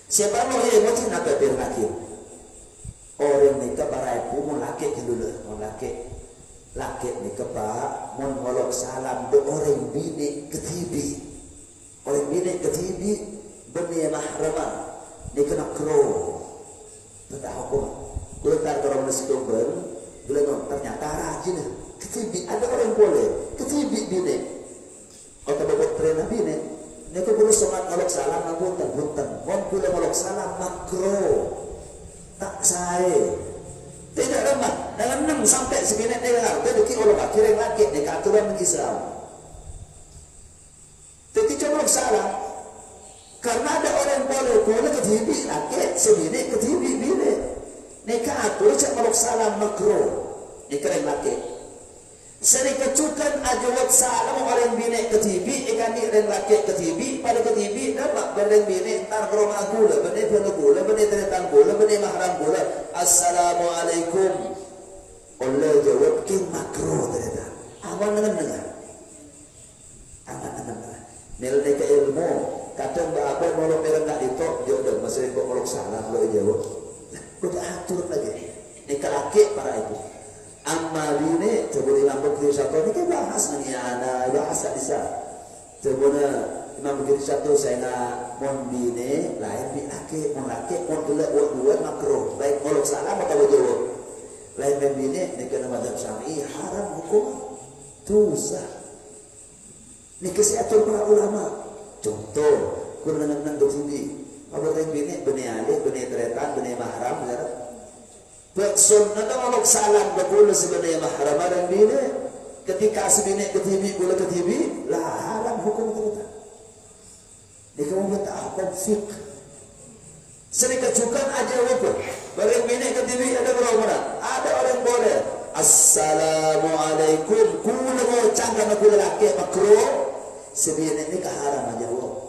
Siapa lo yang mau cina bebir laki? Orang ni kebarai pun mau laki dulu, mau laki ni kebak mau ngolok salam do orang bini ketibi, orang bini ketibi benih mahramah ni kena kro, tak hukum. Kalau tak orang nasi domber, kalau ternyata rajin ketibi ada orang boleh ketibi bini, atau bawa tren bini. Ni ko boleh somat ngolok salam ngapunten punten. Mon kula ngolok salam makro. Tak sae. Tidak lemah. Dengan 6 sampai 9 dengar. Dia diki olok akhirnya laki ni aturan Islam. Jadi ngolok salam. Karena ada orang boleh ketibi laki, sebini ketibi bini. Ni atur cak ngolok salam makro. Ni keren laki. Seri kecukan ajawat salam orang bini ketibi ikan ni orang laki ketibi pada ketibi dapat orang bini tar kerana gula bini teretan gula bini mahram gula assalamualaikum oleh jawab king makro teretan awan dengar nilai ke ilmu kadang apa mau orang tak ditok jodoh masih kok meluk salam lo jawab udah atur lagi ni laki para ibu amma bini coba Imam Bukhari satu ni ke bahas ni ana bahas bisa coba Imam Bukhari satu saya nak mon bini lain bi laki mon dua dua makruh baik molok salam atau jawab lain bini ni kena mazhab Syafi'i haram hukum dosa ni kesehatan para ulama contoh kurang nang sini apa bini alih bini teretan bini mahram sunnah ngolok salam berkula sebenarnya mahram dan bini ketika sebenarnya ketibi kula ketibi lah haram hukum kita ni kamu tak hukum fiqh sering kecukan aja hukum barang bini ketibi ada berapa ada orang boleh assalamualaikum kula mau cangga kula laki makruh sebenarnya ni haram aja hukum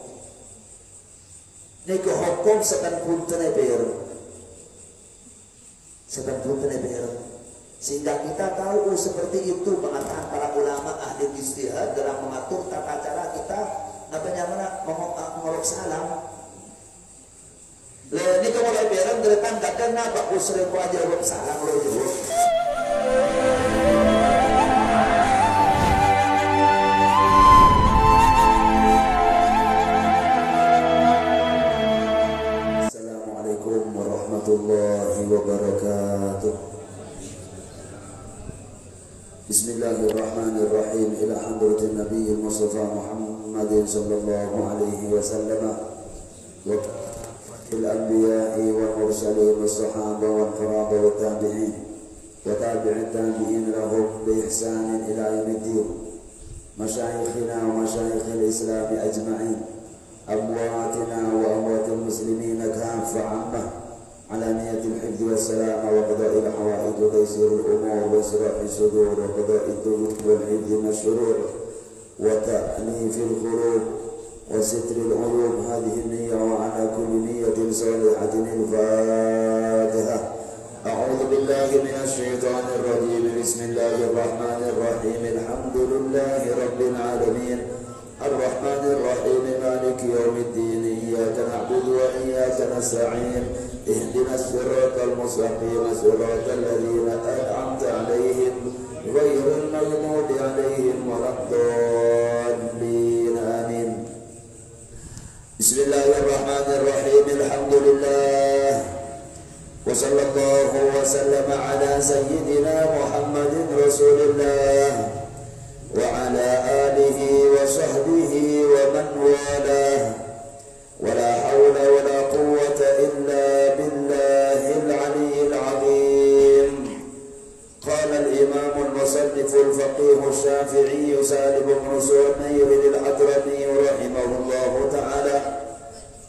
ni hukum sekan punten biar sehingga kita tahu seperti itu pengetahuan para ulama ahli ijtihad dalam mengatur tata cara kita mengolok salam. Ini kemudian biaran deretan kadang nak usreng ko aja ngolok salam lo jawab. Assalamualaikum warahmatullahi wabarakatuh. Bismillahirrahmanirrahim. Ila hadratin Nabi Mustafa Muhammad sallallahu alaihi wasallam wa il anbiya'i wal mursalin was sahaba wal quraba wat tabi'in wa tabi'it tabi'in lahum bi ihsan ila yaumiddin. Masyayikhina wa masyayikhil Islam ajma'in. أمواتنا وأموات المسلمين كافة عامة على نية الحفظ والسلام وقضاء الحوائج وتيسير الأمور وإصلاح الصدور وقضاء الديون والحفظ من الشرور وتأنيف القلوب وستر العيوب. هذه النية وعلى كل نية صالحة الفاتحة. أعوذ بالله من الشيطان الرجيم. بسم الله الرحمن الرحيم. الحمد لله رب العالمين الرحمن الرحيم مالك يوم الدين. إياك نعبد وإياك نستعين. اهدنا الصراط المستقيم صراط الذين أنعمت عليهم غير المغضوب عليهم ولا الضالين آمين. بسم الله الرحمن الرحيم. الحمد لله وصلى الله وسلم على سيدنا محمد رسول الله وعلى آله وصحبه ومن والاه. ولا حول ولا قوة إلا بالله العلي العظيم. قال الإمام المصنف الفقيه الشافعي سالم بن سعيد الحضرمي رحمه الله تعالى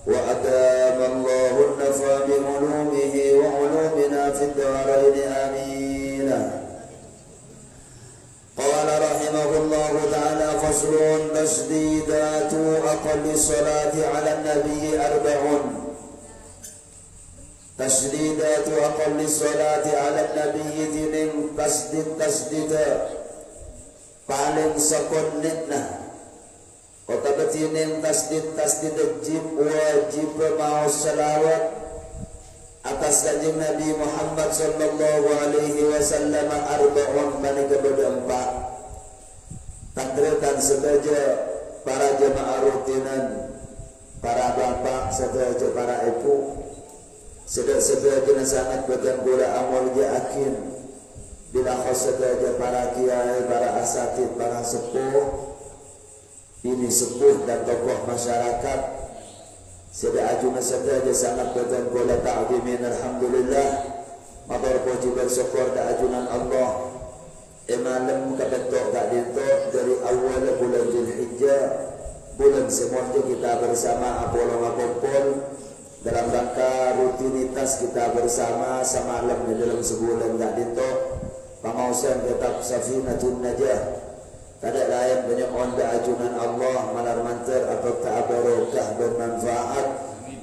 وأدام الله النفع بعلومه وعلومنا في الدارين آمين. قال رحمه الله تعالى فصل. تشديدات أقل الصلاة على النبي 4. تشديدات أقل الصلاة على النبي دين تشديد paling sekonnitna kota beti bertinem tasdid jib wajib mau salawat atas kanjeng Nabi Muhammad sallallahu alaihi wasallam arba'un manika berdampak tangretan sedaja para jemaah rutinan, para bapak sedaja para ibu sedaja sangat bagian gula amal yakin bila sedaja para kiai, para asatid, para sepuh ini sepuh dan tokoh masyarakat Seda ajuna saja sangat badan bola ta'zimin alhamdulillah madar puji bersyukur da ajunan Allah emalam kabentuk gak dito dari awal bulan Zulhijjah bulan semuanya kita bersama apolong dalam rangka rutinitas kita bersama semalam di dalam sebulan gak dito pamausan kitab Safinatun Najah tidak lain banyak onda ajunan Allah malar mantar atau ta'abarokah bermanfaat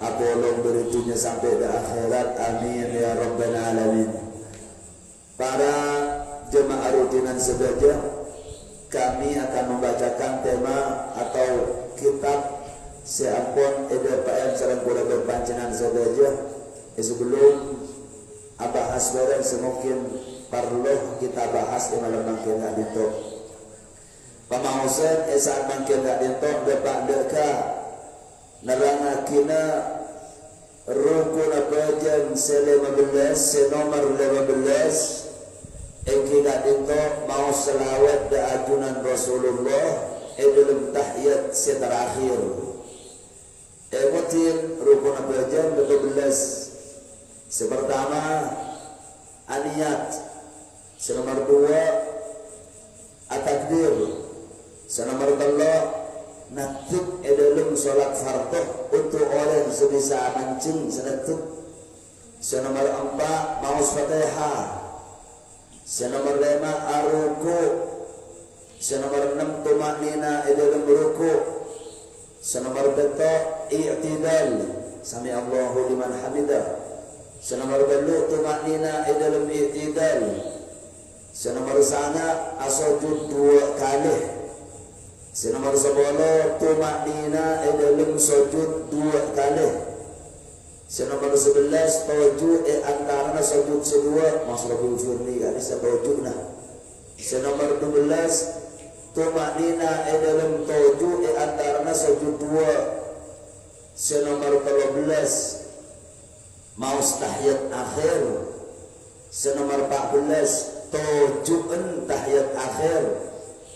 apolong beritunya sampai di akhirat amin ya rabbal alamin. Para jemaah rutinan sedaja kami akan membacakan tema atau kitab seampun edapaan sareng kula berpancenan sedaja sebelum abahas barang semungkin perlu kita bahas di malam mangkin itu pamausan saat mangkin gak dintok depak deka narangakina rukun abajan se-15 se-nomor 15 engki gak dintok mau selawat da ajunan Rasulullah dalam tahiyat seterakhir emotin rukun abajan 12 sepertama aniyat senomor 2 at-takbir senomor 3 naktub dalam solat farduh untuk orang sebisa mancing senaktub senomor 4 maus fatihah senomor 5 aruku senomor 6 tumanina dalam ruku senomor 7 i'tidal sami Allahu liman hamidah senomor 8 tumanina dalam i'tidal senomor 9 asujud 2 kali senomor 10 tumanina dalam sujud 2 kali senomor 11 tujuh antara sujud kedua maksudnya firni kan bisa tujukna senomor 12 tumanina dalam tujuh antara sujud 2 senomor 13 maus tahiyat akhir senomor 14 tujuan tahiyat akhir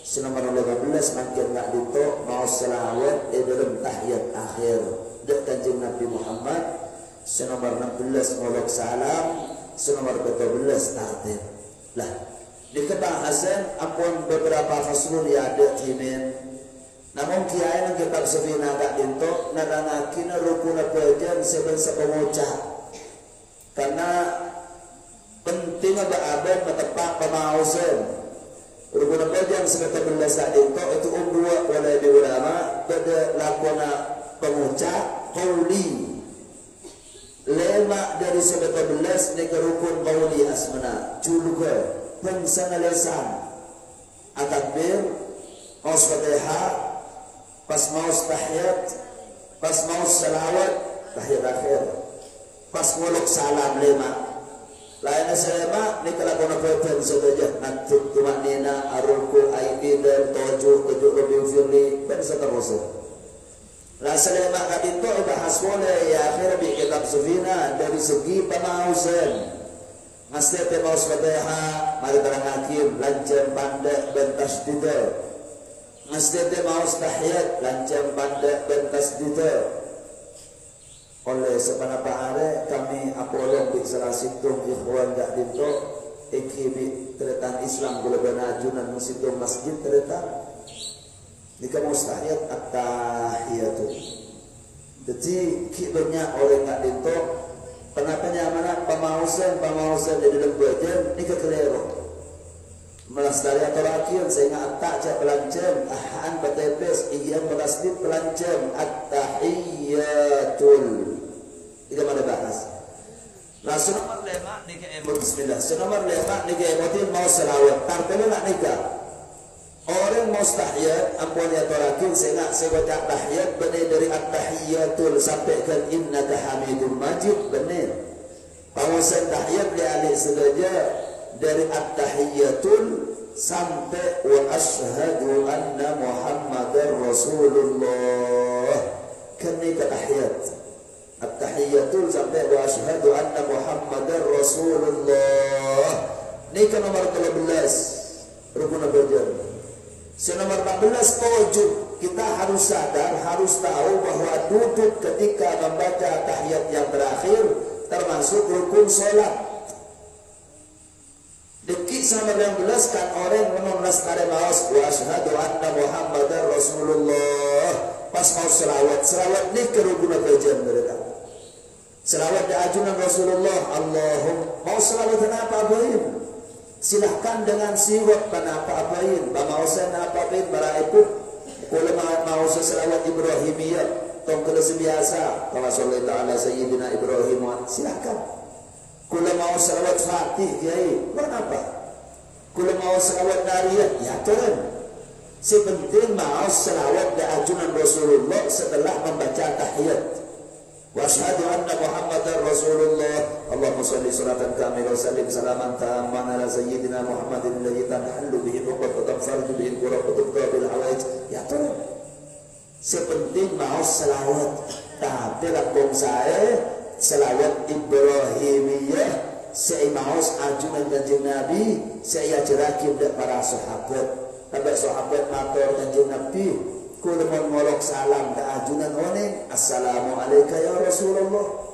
senomor 15 makin gak dito mau selawat dalam tahiyat akhir dek kanjeng Nabi Muhammad senomor 16 ngolok salam senomor 17 tartib lah di kebahasan apun beberapa faslun ya ada timin namun kiai yang kitab Safina gak dito narangakina rukun abajan sebensa pengucap karena penting abad metepak pemausan rukun abajan sekitar 11 saat itu dua oleh ulama pada lakona pengucap qauli lema dari sekitar 11 ni rukun qauli asmana juga pensana lesan at-takbir maus fatihah pas maus tahiyat pas maus salawat tahiyat akhir pas ngolok salam lema lain selama ni kalau kena perhatian saja nanti tumanina aruku aidi dan tujuh lebih firli dan seterusnya. Lah selama kadito bahas boleh ya akhir bi kitab Safina dari segi pemausan. Mesti pemaus fatihah mari terang hakim lancem pandai dan tasdid. Mesti pemaus tahiyat lancem pandai dan tasdid. Oleh sepanapa hari kami apolong di salah situng ikhwan gak dito ikibi teretan Islam gula benajunan musitung masjid teretan jika mustahiyat at-tahiyatu jadi kibernya orang gak dito kenapa nyamanan pemausan di dalam bajan ini kekeliru melas dari atau rakyat sehingga at-ta'ja pelancem ahan batepes iyan melasdid pelancem at-tahiyatul tidak ada bahas. Nah, senomor 5 nikah emot bismillah. Senomor 5 nikah emotin mau selawat. Tartibnya nak nikah. Orang mau tahiyat ampun ya torakin saya baca tahiyat benar dari at-tahiyatul sampai ke innaka hamidum majid benar. Pawasan tahiyat di alih saja dari at-tahiyatul sampai wa asyhadu anna muhammadar rasulullah kene ke tahiyat at-tahiyatul sampai wa asyhadu anna muhammadar rasulullah ini ke nomor 13 rukun belajar. Nomor 14 tujuh kita harus sadar, harus tahu bahwa duduk ketika membaca tahiyat yang terakhir termasuk rukun sholat. Dekik sama 16 kan orang menulis kare maus wa asyhadu anna muhammadar rasulullah pas mau selawat ni ke rukun belajar mereka. Selawat di ajunan Rasulullah Allahumma mau selawat apa baik? Silahkan dengan siwak pada apa-apain bamausan apa-apain para ibu kalau mau selawat Ibrahimiyah tong kelas biasa kama sallallahu ta'ala sayyidina Ibrahim silahkan kalau mau selawat Fatih kiai kenapa kalau mau selawat Nariyah ya turun sepenting mau selawat di ajunan Rasulullah setelah membaca tahiyat wa asyhadu anna muhammadar rasulullah Allahumma shalli salatan kamilah wa sallim salaman tamman ala sayyidina Muhammadin alladhi tanhallu bihi uqad wa tanfarju bihi al-qurab wa tubqa bil hawaij ya tuh sepenting mau selawat tapi lakong saya selawat Ibrahimiyah saya mau ajunan kanjeng Nabi saya jerakin para sahabat sampai sahabat matur kanjeng Nabi kula ngolok salam ke ajunan one assalamualaikum ya Rasulullah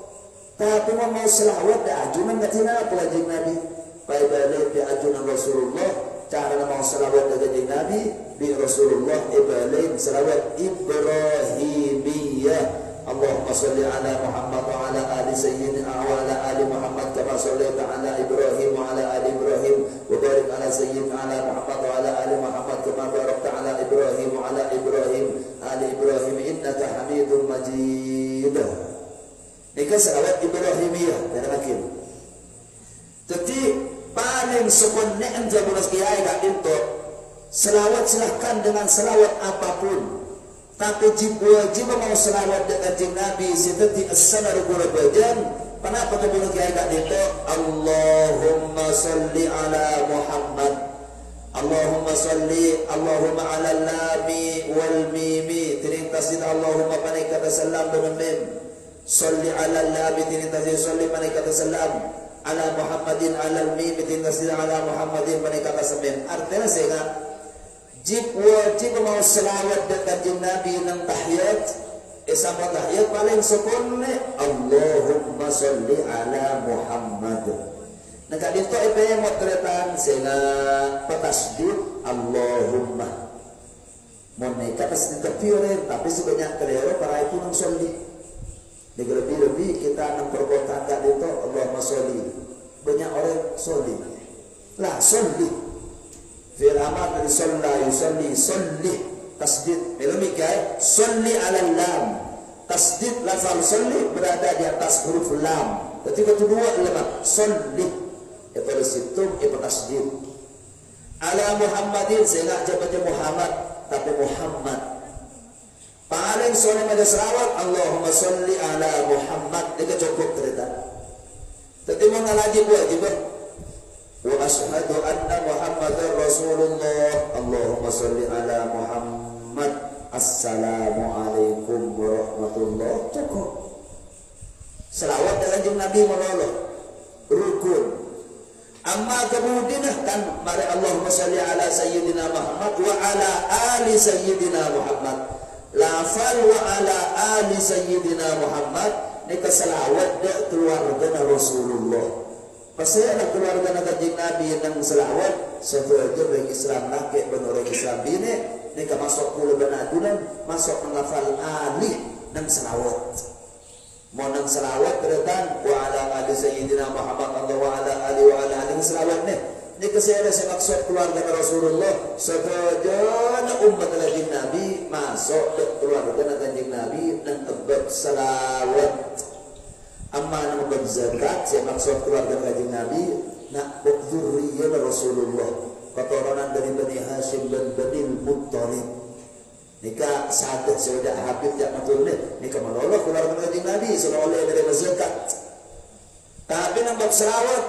tapi mau selawat ke ajunan katina pelajeng Nabi pai balik di ajunan Rasulullah cara mau selawat ke kanjeng Nabi bi Rasulullah ibalain selawat Ibrahimiyah Allahumma shalli ala Muhammad wa ala ali sayyidina wa ala ali Muhammad kama shallaita ala Ibrahim wa ala ali Ibrahim wa barik ala sayyidina ala Muhammad wa ala ali Muhammad kama barakta ala Ibrahim wa ala Ibrahim ali Ibrahim innaka Hamidum Majid. Ini selawat Ibrahimiyah dan makin. Jadi paling sebenarnya jamunas kiai gak itu selawat silahkan dengan selawat apapun. Tapi jika mau selawat dengan Nabi seperti as-sanar qurbajan kenapa tu boleh kiai kat itu Allahumma salli ala Muhammad Allahumma salli Allahumma ala lami wal mimi tiring tasdid Allahumma panik kata salam dengan mim salli ala lami tiring tasdid salli panik kata salam ala Muhammadin ala mimi tiring tasdid ala Muhammadin panik kata salam artinya sehingga wajib mau selawat dengan Nabi nang tahiyat sama tahiyat paling sempurna Allahumma salli ala Muhammad nah dito ipe mo tretan sehingga patasdid Allahumma mo neka tasdid kapirin tapi sebanyak kelero para itu nang salli lebih-lebih kita nang perbuatan gak dito Allahumma salli banyak orang salli lah salli fi'il amar dari shalla yusalli salli tasdid melumi kai salli ala lam tasdid lafal salli berada di atas huruf lam ketika kedua lemah salli itu di situ itu tasdid ala Muhammadin sehingga jabatnya Muhammad tapi Muhammad paling soleh pada selawat Allahumma salli ala Muhammad dia cukup cerita tapi mau ngalaji wajib wa asyhadu anna Muhammadar Rasulullah Allahumma salli ala Muhammad assalamu alaikum warahmatullahi cukup selawat dengan Nabi meloloh rukun amma kemudian kan mari Allahumma salli ala sayyidina Muhammad wa ala ali sayyidina Muhammad lafal wa ala ali sayyidina Muhammad ini keselawat dak keluarga Rasulullah pasal anak keluarga Kanjeng Nabi yang selawat sebagai orang Islam laki dan orang Islam bini ini masuk pula benadunan masuk menghafal ali dan selawat mau nang selawat keretan wa ala ali sayyidina Muhammad Allah wa ala ali selawat nih ini kesehatan saya maksud keluarga Rasulullah sebagai umat Kanjeng Nabi masuk keluarga Kanjeng Nabi dan tebak selawat amma nama berzakat saya maksud keluarga Kanjeng Nabi nak dzurriyyah Rasulullah keturunan dari Bani Hashim dan Bani Muttalib. Nika sadar sudah Habib jak matulne nika menolong keluarga Kanjeng Nabi sallallahu alaihi wasallam. Tapi nampak selawat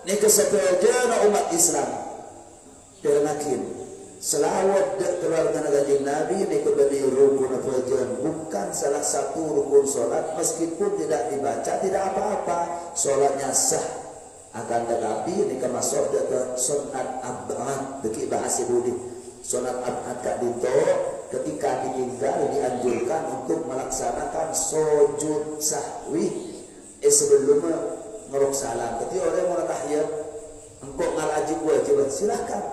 nika sepenuhnya umat Islam. Derakin selawat keluarga Kanjeng Nabi nika bani rukun fajar, bukan salah satu rukun solat, meskipun tidak dibaca tidak apa-apa, solatnya sah. Akan tetapi nika masuk ke sunat abad beki bahasa budi. Sunat abad kak dito ketika ditinggal dianjurkan untuk melaksanakan sujud sahwi sebelum ngeruk salam. Ketika orang mau tahiyat, engkau ngalaji kewajiban silahkan.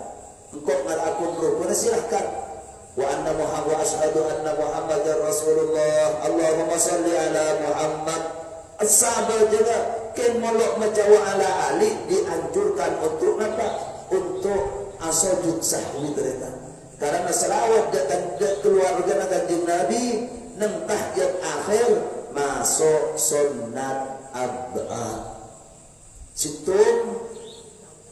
Engkau ngalakun rukun silahkan. Wa anna Muhammad wa asyhadu anna Muhammadar Rasulullah. Allahumma salli ala Muhammad. As-sahabat juga ken molok majawa ala ali dianjurkan untuk apa? Untuk sujud sahwi tereta. Karena selawat datang keluarga Kanjeng Nabi nang tahiyat akhir masuk sunnat abad. Situng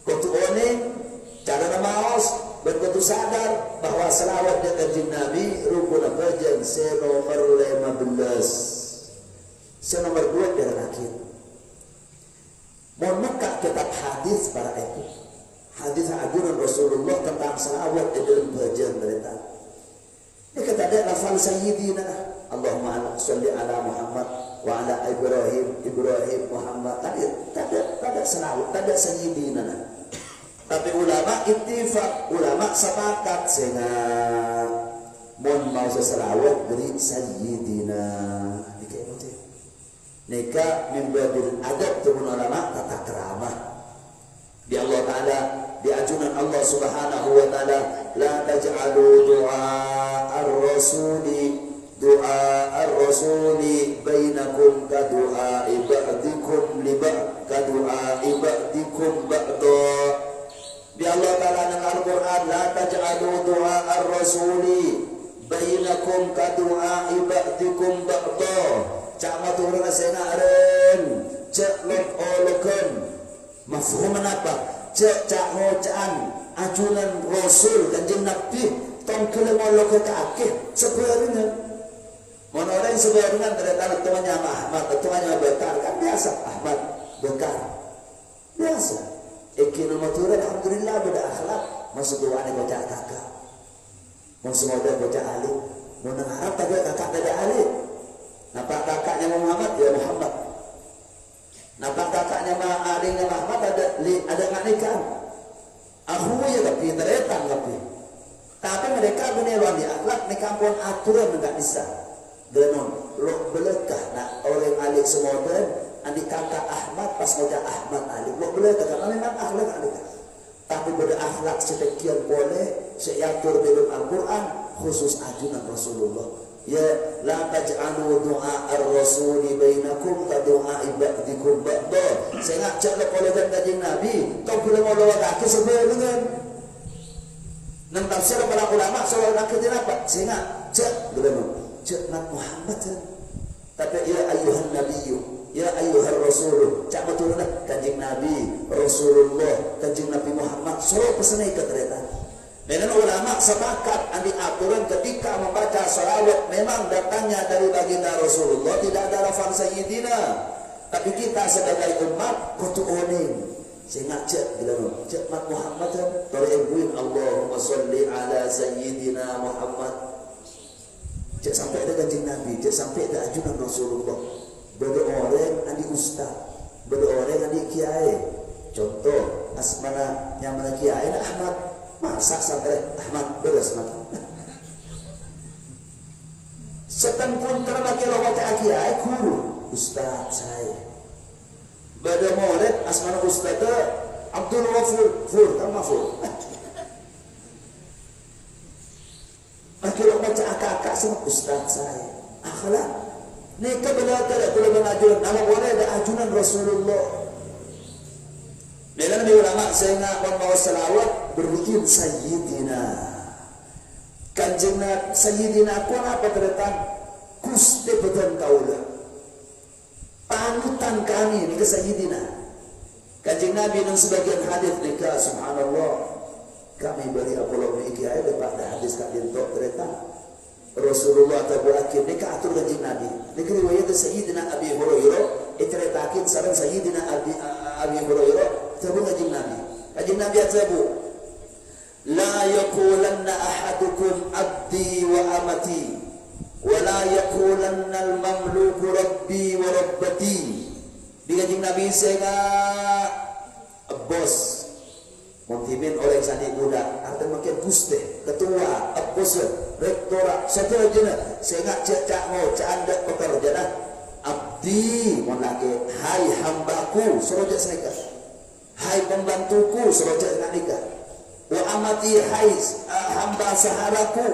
kutu oning cara namaos berkutu sadar bahwa selawat datang Kanjeng Nabi rukun fajar senomor 15. Senomor 2 terakhir. Mau buka kitab hadis para itu. Hadis ajaran Rasulullah tentang selawat di dalam bagian mereka. Ini kata ada lafal sayyidina. Allahumma sholli ala Muhammad wa ala Ibrahim Muhammad. Tadi ada selawat, ada sayyidina. Tapi ulama ittifaq, ulama sepakat sehingga mun mau selawat beri sayyidina. Nika mimbabil adab turun ulama tata keramah. Di Allah Ta'ala, di ajunan Allah Subhanahu wa Ta'ala, la taj'alu du'a ar-rasuli bainakum ka du'a ibadikum ka du'a ibadikum ba'da. Di Allah Ta'ala nang Al-Qur'an, la taj'alu du'a ar-rasuli bainakum ka du'a ibadikum ba'da. Cak maturun asena aren, cak lok-olokan. Mafhuman apa? Cak hojaan ajunan Rasul Kanjeng Nabi tong kelemolo ke kaki sebenarnya. Mana orang sebenarnya terdapat temannya Ahmad, temannya Bekar kan biasa Ahmad Bekar biasa. Ekino matur alhamdulillah beda akhlak masuk doane bocah kakak. Mau semoga bocah alim, mau ngarap tadi kakak tadi alim. Napa kakaknya Muhammad ya Muhammad. Napa kakaknya adiknya Muhammad ada nganikan. Aku ya tapi teretan tapi. Tapi mereka beneran di akhlak ni kampung aturan enggak bisa. Denon lo belekah nak orang alik semoden adik kakak Ahmad pas ngajak Ahmad alik lo belekah karena memang akhlak alik. Tapi berakhlak sedekian boleh seatur dalam Al-Quran khusus ajunan Rasulullah. Ya la taj'alu du'a ar-rasuli bainakum ka du'a ibadikum ba'da. Saya ngajak le kolegan Kanjeng Nabi, tau kula mau lawa kaki sebenarnya. Nang tafsir para ulama soal kaki apa? Saya ngajak cek Nabi Muhammad. Tapi ya ayuhan nabiyyu, ya ayuhar rasul, cak betul Kanjeng Nabi, Rasulullah, Kanjeng Nabi Muhammad, solo pesanai ke tereta. Dengan ulama sepakat andi aturan ketika membaca salawat memang datangnya dari baginda Rasulullah, tidak ada lafaz sayyidina. Tapi kita sebagai umat kudu oning. Sehingga cek bilang cek mat Muhammad tarebuin Allahumma sholli ala sayyidina Muhammad. Cek sampai ada Kanjeng Nabi, cek sampai ada ajunan Rasulullah. Beda orang andi ustaz, beda orang andi kiai. Contoh asmana yang mana kiai Ahmad. Masa sampai Ahmad beres mati. Setan pun terbagi lawat kiai guru ustaz saya. Bada murid asmana ustaz Abdul Ghafur kan mafur. Akhirnya baca kakak sama ustaz saya. Akhlak. Ni kebenaran kalau mengajukan nama boleh ada ajunan Rasulullah. Dengan ulama saya nak membawa selawat berbikin sayyidina. Kanjeng sayyidina ku apa terletak? Gusti beton kaula. Panutan kami ni ke sayyidina. Kanjeng Nabi dan sebagian hadis nikah subhanallah. kami beri apologi kiai lepas dah hadis kat dintok kereta Rasulullah tabu akhir ni ka atur kanjeng Nabi negeri riwayat Sayyidina Abi Hurairah cerita akhir sareng Sayyidina Abi Hurairah tabu kanjeng Nabi tabu la yaqulanna ahadukum abdi wa amati wa la yaqulanna al-mamluku rabbi wa rabbati. Di kanjeng Nabi sehingga bos mungkin orang sani budak artinya makin guste ketua bos rektorat setiap jenis sehingga cak mau cak anda pekerja dah abdi monake hai hambaku seroja saya hai pembantuku seroja nikah wa amati hai hamba saharaku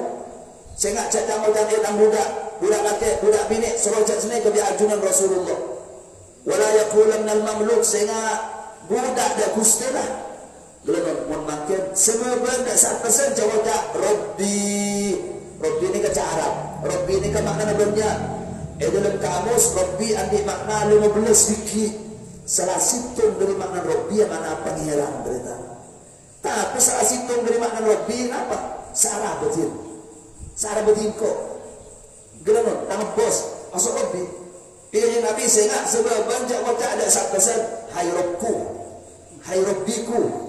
sehingga cak mau dan edang budak laki budak bini seroja sini ke ajunan Rasulullah wala yaqulanna al-mamluk sehingga budak dia gusti lah belum memakai semua benda saat pesan jawab tak Rabbi ni kata Arab Rabbi ni kan makna nabinya dalam kamus Rabbi andi makna 15 sikit salah situng dari makna Rabbi yang mana pangeran berita tapi salah situng dari makna Rabbi apa Sarah betin kok gelap nama bos masuk Rabbi dia Nabi sehingga sebab banyak wajah ada saat pesan hai Rabbiku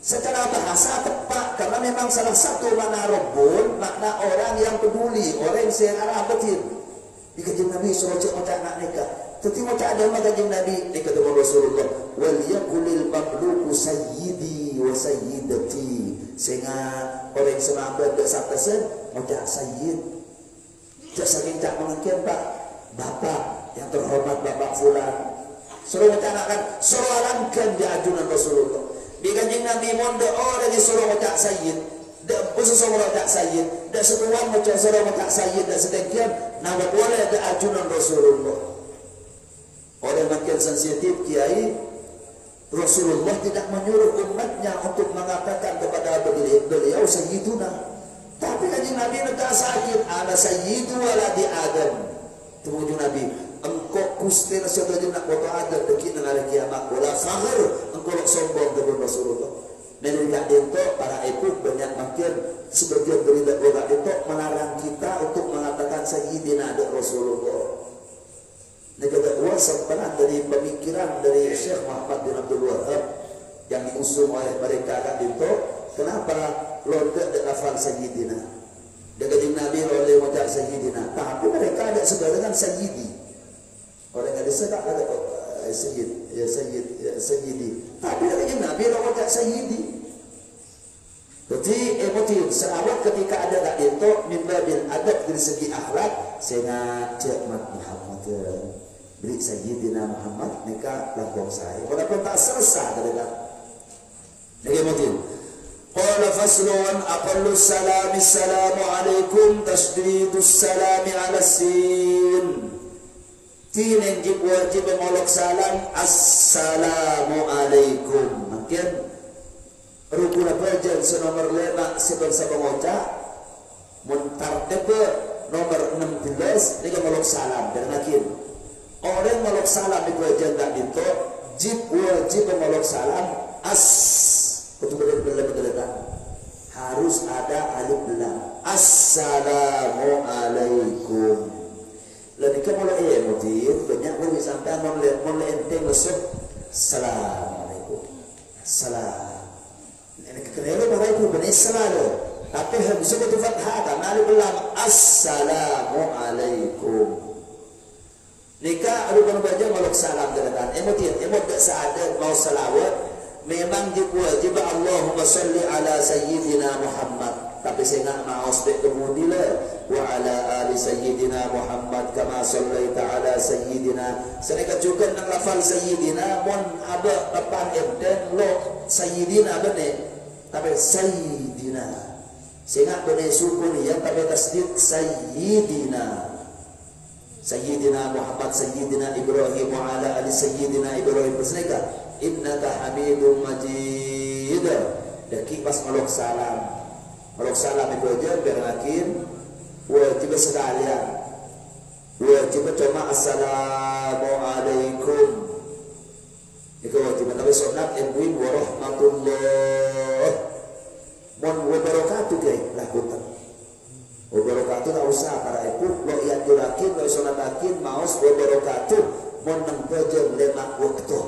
secara bahasa tepat karena memang salah satu makna Rabbun makna orang yang peduli orang yang secara betul di kanjeng Nabi suruh macam nak nikah tetapi macam ada kanjeng Nabi di kata Rasulullah wal yaqulil mamluku sayyidi wa sayyidati sehingga orang yang semabad dak sapasen macam sayyid tak saking tak mungkin bapak yang terhormat bapak fulan suruh macam nak kan suruh alamkan di ajunan Rasulullah di kanjeng Nabi mondo orang disuruh macam sayyid dak khusus orang tak sayyid dak setuan macam suruh macam sayyid dak sedemikian nama boleh ada ajunan Rasulullah orang makin sensitif kiai Rasulullah tidak menyuruh umatnya untuk mengatakan kepada beliau sayyiduna tapi kanjeng Nabi nak sakit ana sayyidu waladi Adam tumuju Nabi engkau kusti nasihat nak foto Adam dekat dengan hari kiamat wala fakhir engkau sombong kepada Rasulullah dan tidak itu para ibu banyak makin sebagian dari tidak itu melarang kita untuk mengatakan sayyidina ada Rasulullah negara uang peran dari pemikiran dari Syekh Muhammad bin Abdul Wahab yang diusung oleh mereka kat itu kenapa lontek dan lafal sayyidina dengan Nabi oleh wajah sayyidina tapi mereka ada sebagian sayyidi orang ada sedap ada sayyid ya sayyidi tapi dari Nabi orang tak sayyidi jadi emotif sahabat ketika ada tak itu mimbabil adab dari segi akhlak sehingga Muhammad beri sayyidina Muhammad nikah lakukan saya walaupun tak selesai dari tak lagi emotif qala fasluan aqallu salami assalamu alaikum tasdidus salami ala sin Tinen wajib mengolok salam assalamualaikum makin rukun apa senomor 5 sebelum mengucap muntar depe nomor 16 dia mengolok salam dan makin orang mengolok salam itu wajib tak itu wajib mengolok salam betul-betul harus ada alif lam assalamualaikum lalu kita mulai emotif banyak orang sampai mulai enteng masuk assalamualaikum salam ini kekenyalan orang itu benar selalu tapi habis itu fathah kan alif lam assalamualaikum nikah ada orang baca maluk salam dengan emotif tak seadat mau salawat memang wajib Allahumma salli ala sayyidina Muhammad tapi saya nak maus dek kemudian wa ala ali sayyidina Muhammad kama sallaita ala sayyidina saya juga nak lafal sayyidina mon ada depan ibdan lo sayyidina benar tapi sayyidina saya nak benar sukun ya tapi tasdid sayyidina sayyidina Muhammad sayyidina Ibrahim wa ala ali sayyidina Ibrahim berseneka innaka hamidum majid daki pas maluk salam itu aja biar makin wajib sekalian wajib cuma assalamualaikum itu wajib tapi sunat ibn warahmatullah usaha para ibu lo yang jurakin lo sunatakin maus wabarakatuh moneng bejeng lemak waktu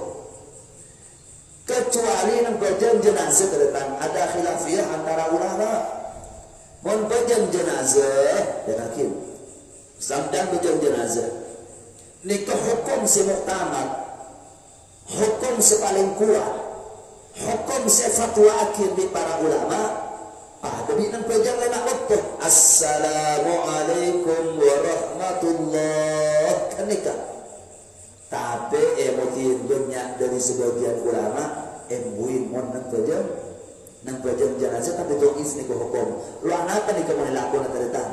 kecuali nang bejeng jenazah kedepan ada khilafiyah antara ulama mon bejeng jenazah jurakin samdan bejeng jenazah nikah hukum si muktamad hukum si paling kuat hukum si fatwa akhir di para ulama demi nang pejang lemak waktu assalamualaikum warahmatullahi kanika tapi emotin banyak dari sebagian ulama embuin mon nang pejang jenazah tapi tongis ni hukum lu anak ni kamu lakukan terita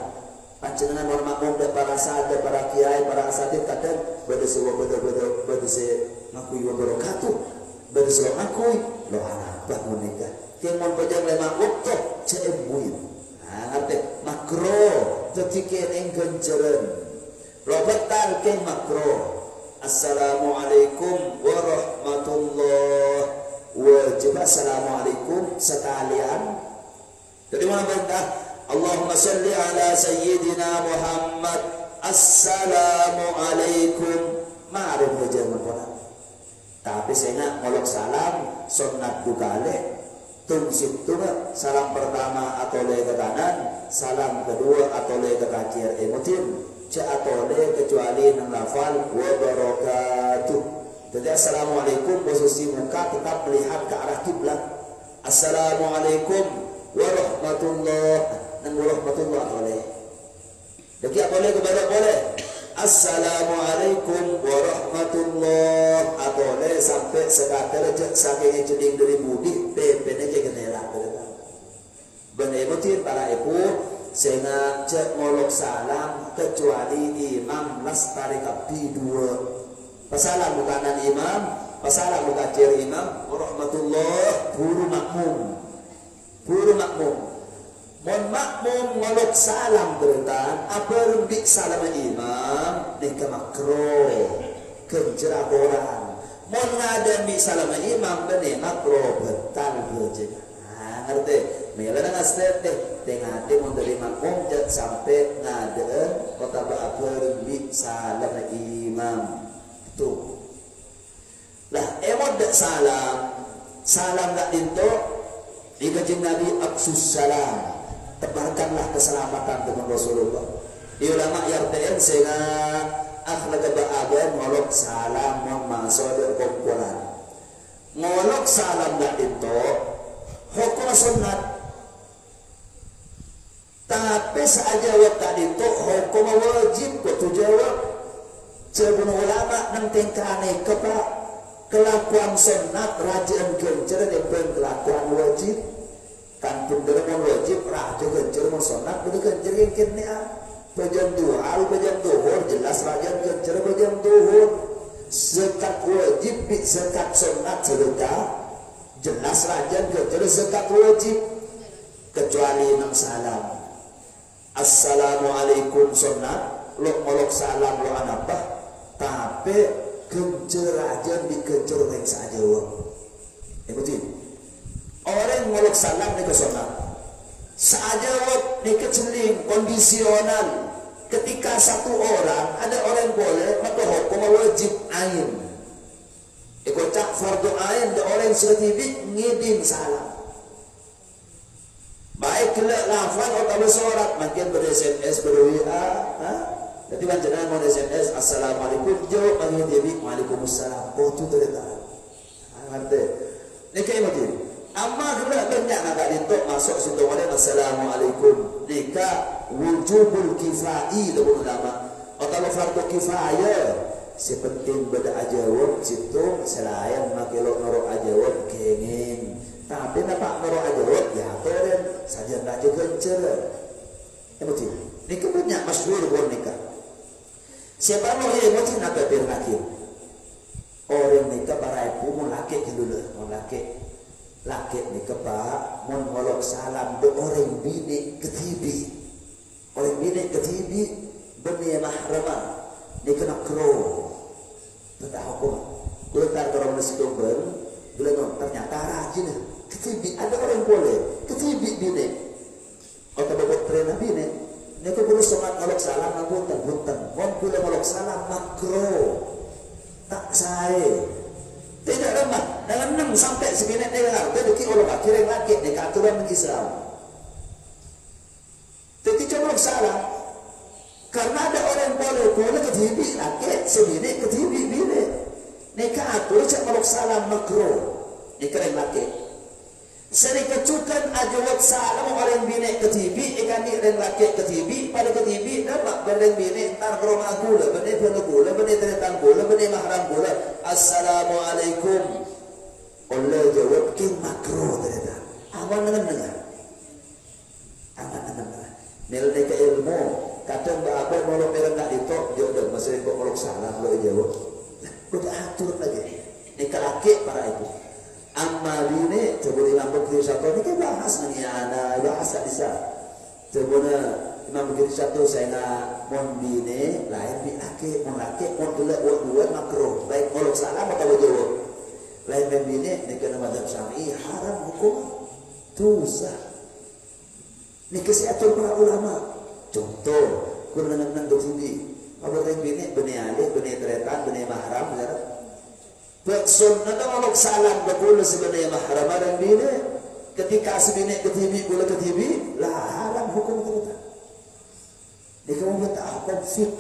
pancenengan orang makmum dan para sahabat para kiai para asatid kadang beda ngakui wabarakatuh beda ngakui lu anak bangun nikah yang mau pejang lemak waktu cebuin ngerti makro ketika yang genceran robetan ke makro assalamualaikum warahmatullahi wajib assalamualaikum sekalian jadi mana bentah Allahumma salli ala sayyidina Muhammad assalamualaikum ma'arif pejang makro tapi saya nak ngolok salam sunnat dukale tungsip tunga salam pertama atau le ke kanan salam kedua atau le ke kacir emotin atau le kecuali nang lafal wa barakatuh jadi assalamualaikum posisi muka tetap melihat ke arah kiblat assalamualaikum warahmatullahi nang warahmatullahi atau le jadi atau le kepada boleh assalamualaikum warahmatullahi atau le sampai sekadar saking ceding dari budi pempene ke genela benemotin para ibu sehingga cek ngolok salam kecuali imam lastari kabdi dua pasalam bukanan imam pasalam bukacir imam warahmatullahi buru makmum mon makmum ngolok salam berentan apa rumbi salam imam deka makro kenjera orang mon ngadan bi salam imam bene makro betal beje ngerti mela nang astet tengah mon dari makmum jat sampai ngadan kota ba apa rumbi salam imam tu lah emot dak salam dak dinto dikajeng Nabi aksus salam tebarkanlah keselamatan dengan Rasulullah. Di ulama YRTN sehingga akhlak ba'aban ngolok salam masuk dari kumpulan. Ngolok salam gak itu hukum sunnat. Tapi saajawab tadi itu hukum wajib kudu jawab. Jabun ulama nang tingkane kelakuan sunnat rajin gencer dengan kelakuan wajib. Kan pun dermon wajib raja gencer mon sunat bener gencer yang kene bejam duha bejam duhur jelas raja gencer bejam duhur zakat wajib bi zakat sunat sedekah jelas raja gencer zakat wajib kecuali nang salam assalamualaikum sunat lo molok salam lo anapa tapi gencer raja di gencer yang saja betul orang ngolok salam ni kesonat saajawab ni keceling kondisional ketika satu orang ada orang boleh maka hukum wajib ain ikocak fardu ain da orang sudah tibi ngidin salam baik kelak lafal atau bersorat makin ber-SMS ber-WA jadi panjenengan mau SMS assalamualaikum jawab panggil tibi waalaikumsalam tu terletak ngerti ni kayak macam amma kena banyak nak ditok masuk situ wala assalamualaikum dika wujubul kifai tu ulama atau fardu kifayah sepenting beda ajawab situ selain makelo noro ajawab kenging tapi napa noro ajawab ya toren saja nak gencer betul nikah banyak masyhur pun nikah siapa mau ini mesti nak berakhir orang nikah para ibu mau laki dulu mau laki ni kepa mon ngolok salam do orang bini ketibi beni mahrama ni kena kro tak hukum kalau tak orang nasihat bilang ternyata rajin ketibi ada orang boleh ketibi bini atau bapak pernah bini Niku kudu somat ngalok salam punten. Mun kula ngalok salam makro. Tak sae. Tidak lemah. Dalam 6 sampai 9 negara. Itu orang akhirnya lagi di aturan Islam. Jadi coba salah. Karena ada orang boleh ketibi laki, sebini ketibi bini. Nika atur cak maluk salam makro. Nika yang laki. Seri kecukan ajawat salam orang bini ketibi, ikan ni orang laki ketibi, pada ketibi dapat orang bini tar berumah gula, bini gula, bini teretan gula, bini mahram gula. Assalamualaikum. Allah jawab king makro ternyata. Awan dengar. Nilai ke ilmu, kadang apa mau mereng nak ditok, jodoh masih kok melok salam lo jawab. Udah atur lagi. Ini kelaki para ibu. Amma bini, coba Imam Bukhari satu ini bahas nih ana bahas tak bisa. Coba Imam Bukhari satu saya nak mon bini, lain bini laki, mon dua dua makro. Baik melok salam atau jawab. Lain bini, ini kena mazhab syar'i haram hukum dosa. Ini kesehatan para ulama. Contoh, kurang nang dok sini. Apa yang bini alih, bini teretan, bini mahram, ya. Sunnah kalau salam berpuluh sebenarnya mahram dan bini. Ketika sebini ketibi, pula ketibi, lah haram hukum ternyata. Ini kamu betul apa fiqh?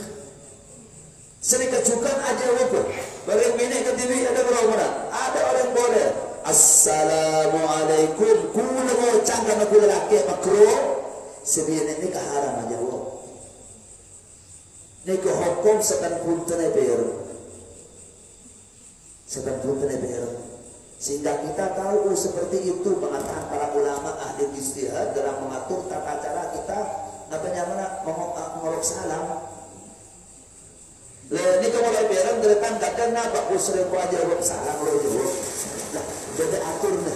Sering kecukan aja apa? Barang bini ketibi ada berapa orang? Ada orang boleh. Assalamualaikum. Kula mau cangkang kula laki makruh. Sebenarnya ini keharam aja Allah. Ini kehukum sekan punten EPR. Sekan punten EPR. Sehingga kita tahu seperti itu pengatakan para ulama ahli ijtihad dalam mengatur tata cara kita mengolok salam. Ini kalau EPR deretan kadang nak usre ko aja jawab salam lo jawab. Nah, beda aturnya.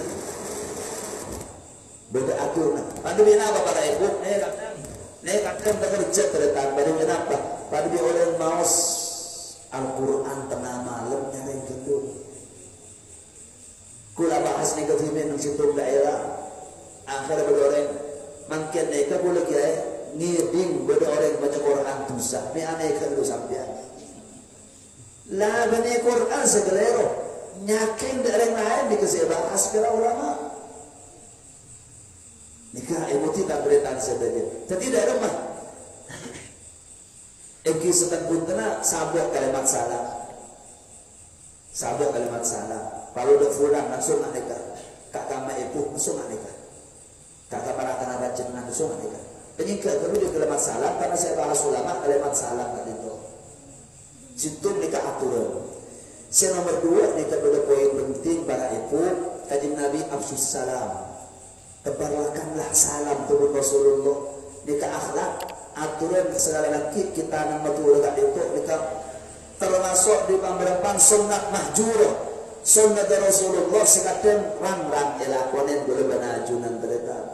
Beda aturnya. Pada bina apa para ibu? Nih kadang bekerja deretan. Pada bina apa? Pada bina orang maus Al-Quran tengah malam nyari gitu. Kula bahas nih ketimin ng situng daerah. Akhirnya beda orang mungkin mereka boleh kaya ngiding beda orang baca Quran dosa. Ini aneh kan lu sampai. Lah bani Quran segelero nyakin dari lain dikasih bahas kira ulama. Nikah ibu tidak beritan sebagai. Tidak remah. Eki setan puntena sabuk kalimat salam. Sabuk kalimat salam. Kalau udah pulang langsung nikah. Kakak mak ibu langsung nikah. Kakak para akan ada jenengan langsung nikah. Penyingkat dulu di kalimat salam karena saya bahas ulama kalimat salam tadi itu. Situ nikah aturan. Yang nomor 2 nikah pada poin penting para ibu kajian Nabi afsus salam. Tebarkanlah salam turun Rasulullah. Nikah akhlak aturan segala laki kita nang betul dekat itu nikah termasuk di pemberapan sunnah mahjurah. Sunnah Rasulullah sekadang rang-rang elakonen boleh banajunan terdekat.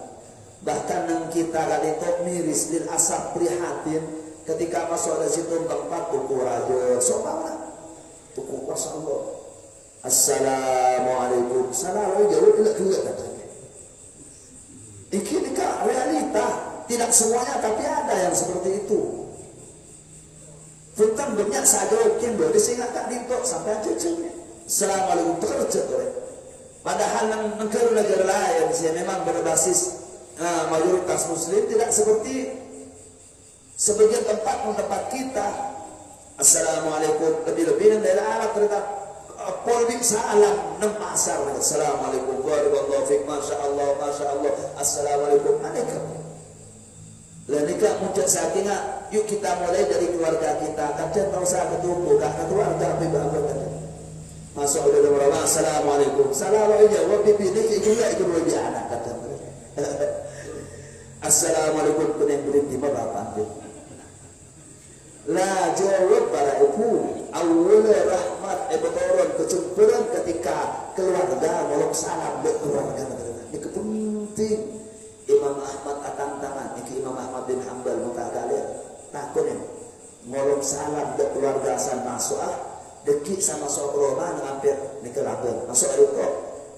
Bahkan nang kita kali itu miris lil asap prihatin ketika masuk ada situ tempat buku raja sopangan buku kuasa Allah. Assalamualaikum. Salam jauh tidak juga katanya. Ini kan realita. Tidak semuanya tapi ada yang seperti itu. Tentang banyak saja mungkin boleh sehingga tak ditok sampai ceceknya. Assalamualaikum terkejut oleh. Padahal negara-negara lain yang memang berbasis mayoritas muslim tidak seperti sebagian tempat kita. Assalamualaikum lebih-lebih dari Arab ternyata polri salam 6 pasar. Assalamualaikum warahmatullahi wabarakatuh. Masya Allah, masya Allah. Assalamualaikum alaikum. Lalu nikah muncul sakinah. Yuk kita mulai dari keluarga kita. Kadang tahu saya ketumbuh karena keluarga pribadi kadang. Masuk oleh orang. Assalamualaikum. Assalamualaikum. Wabibi ini juga ikut lebih anak kadang. Assalamualaikum kuning berhenti bapak. La jawab para ibu awal rahmat ebatoran kecemburuan ketika keluarga molok salam berkeluarga ini penting. Imam Ahmad akan tangan ini Imam Ahmad bin Hanbal muka kalian takut ini molok salam berkeluarga san masuk dekik sama sobroma hampir nikelabel masuk itu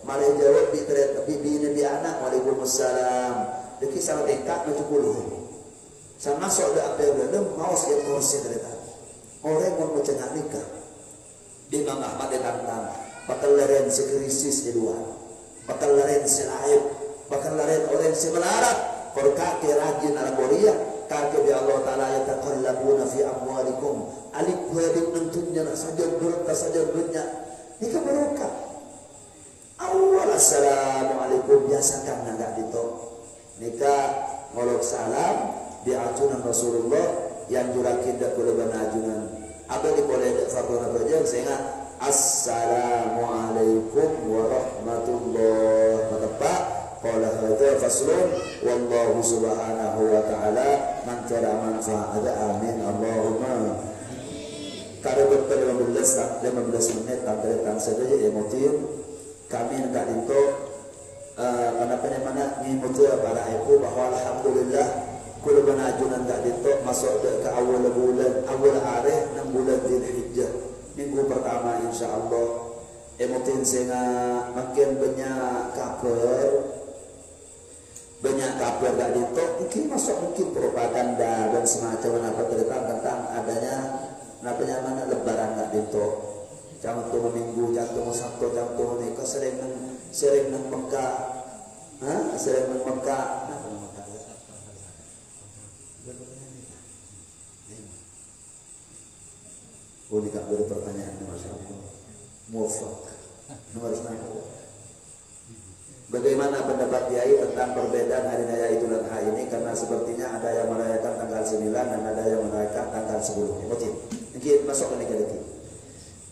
malah jawab di anak waalaikumsalam dekik sama tingkat 70. sama sok dak belum mau siap kursi cerita orang mau mencegah nikah di Imam Ahmad ditantang bakal laren sekrisis di luar bakal laren selaib bakal laren orang si melarat perkake rajin al-Qur'an kake bi Allah taala yataqallabuna fi amwalikum alik wadik nentunya saja berkah saja banyak nikah barokah awal assalamualaikum biasakan enggak dito nikah ngolok salam di ajunan Rasulullah yang jurakin dak kula ajunan apa di boleh dak farqona berjang sehingga assalamualaikum warahmatullahi wabarakatuh qala hadza faslun wallahu subhanahu wa ta'ala man kana manfa'a amin Allahumma kada berkali 15 menit antara saja emotif kami enggak dito mana ngimutu para ibu bahwa alhamdulillah kula banajunan enggak dito masuk ke awal bulan awal hari 6 bulan Dzulhijjah minggu pertama insyaallah emotin sehingga makin banyak kabar enggak dito mungkin masuk mungkin propaganda dan semacam apa tentang adanya mana lebaran enggak dito jantung minggu jantung Sabtu jantung nikah sering nang Mekah sering nang Mekah boleh tak beri pertanyaan Masya Allah muafak nomor 6 bagaimana pendapat Kiai tentang perbedaan hari raya Idul Adha ini karena sepertinya ada yang merayakan tanggal 9 dan ada yang merayakan tanggal 10 mungkin masuk ke nikah.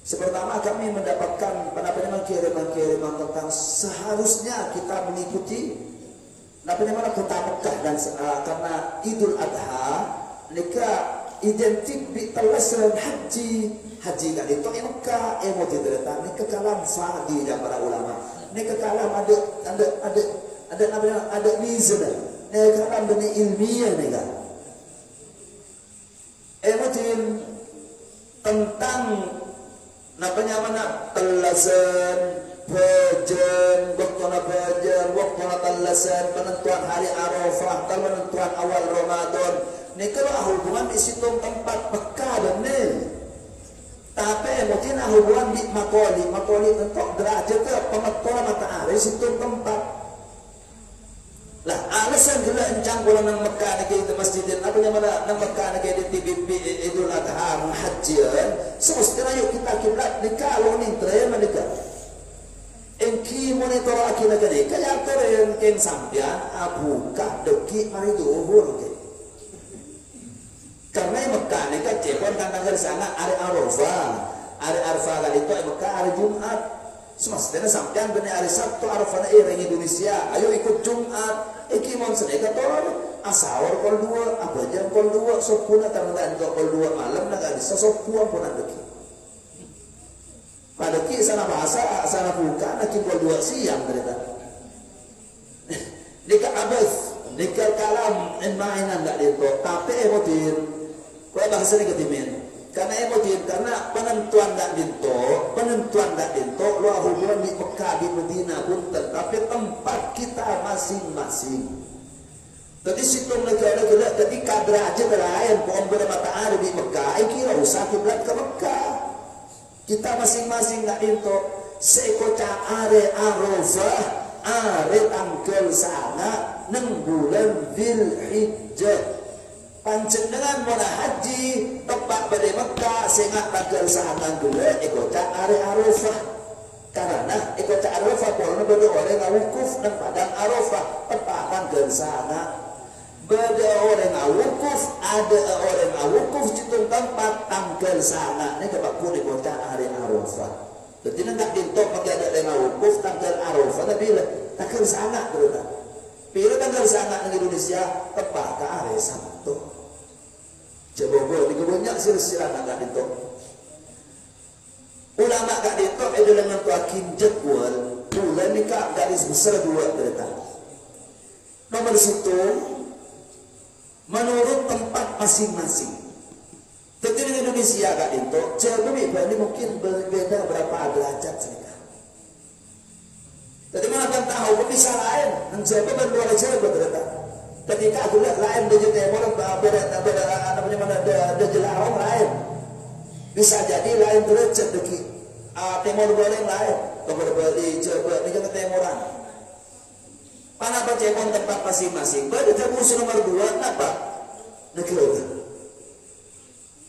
Sepertama kami mendapatkan kiriman tentang seharusnya kita mengikuti kota Mekah dan karena Idul Adha nikah identik bi talasan haji kan itu Mekah emosi terletak nikah kalam fadi dan para ulama nikah kalam ada mizan nikah kalam bani ilmiah nikah emosi tentang mana talasan bajan waktu talasan penentuan hari Arafah penentuan awal Ramadan ini kalau hubungan di situ tempat Mekah dan tapi mungkin hubungan di makoli untuk derajat ke pemetuan matahari situ tempat lah alasan gila encang bulan nang Mekah ni kita masjidin apa yang mana nang Mekah ni kita TBP Idul Adha hajian semestinya yuk kita kiblat nikah lo ni tren nikah engki monitor akhirnya kini kaya tren keng sampian abuka deki hari duhur karena Mekah ni kan cepon tanggal sana hari Arafah kan itu Mekah hari Jumat semestinya sampean benih hari Sabtu Arafah ring Indonesia ayo ikut Jumat ikimon senega tol asawar kol 2 apa jam kol 2 sopuna tanggal kol 2 malam nak bisa sopuan pun ada ki pada ki sana bahasa sana buka nak kol 2 siang ternyata nikah abas nikah kalam mainan enggak dito tapi emotin kau bahasa ni ketimin karena emotin karena penentuan enggak dito lo hubungan di Mekah di Medina pun tetapi tempat kita masing-masing tadi situ negara ketika derajat lain pohon bermatahari di Mekah kira usah kiblat ke Mekah kita masing-masing enggak dito sekoca are Arafah are tanggal sana 6 bulan Dzulhijjah panjenengan mau haji tepat pada Mekah sehingga tanggal sana dulu ekoca are Arafah karena ekoca Arafah kalau beda orang wukuf dan padang Arafah tepat tanggal sana beda orang wukuf ada orang wukuf di tempat tanggal sana ini kebak pun ekoca are Arafah jadi enggak dintok pakai ada orang wukuf tanggal Arafah tapi tanggal sana berarti pilih tanggal sana di Indonesia tepat ke area Sabtu coba di banyak silsilah agak ditok ulama agak ditok itu dengan tuakin jadwal bulan nikah garis besar 2 ternyata nomor situ menurut tempat masing-masing tapi di Indonesia agak ditok coba ini mungkin berbeda berapa derajat sedikit jadi mana kan tahu bisa lain yang jaga berdua aja ternyata Ketika aku lihat lain di timur, ada jelarong lain. Bisa jadi lain derajat deki timur goreng lain. Kepada beli coba ini ke timuran. Mana pecebon tempat masing-masing. Pada termusuh nomor 2 apa?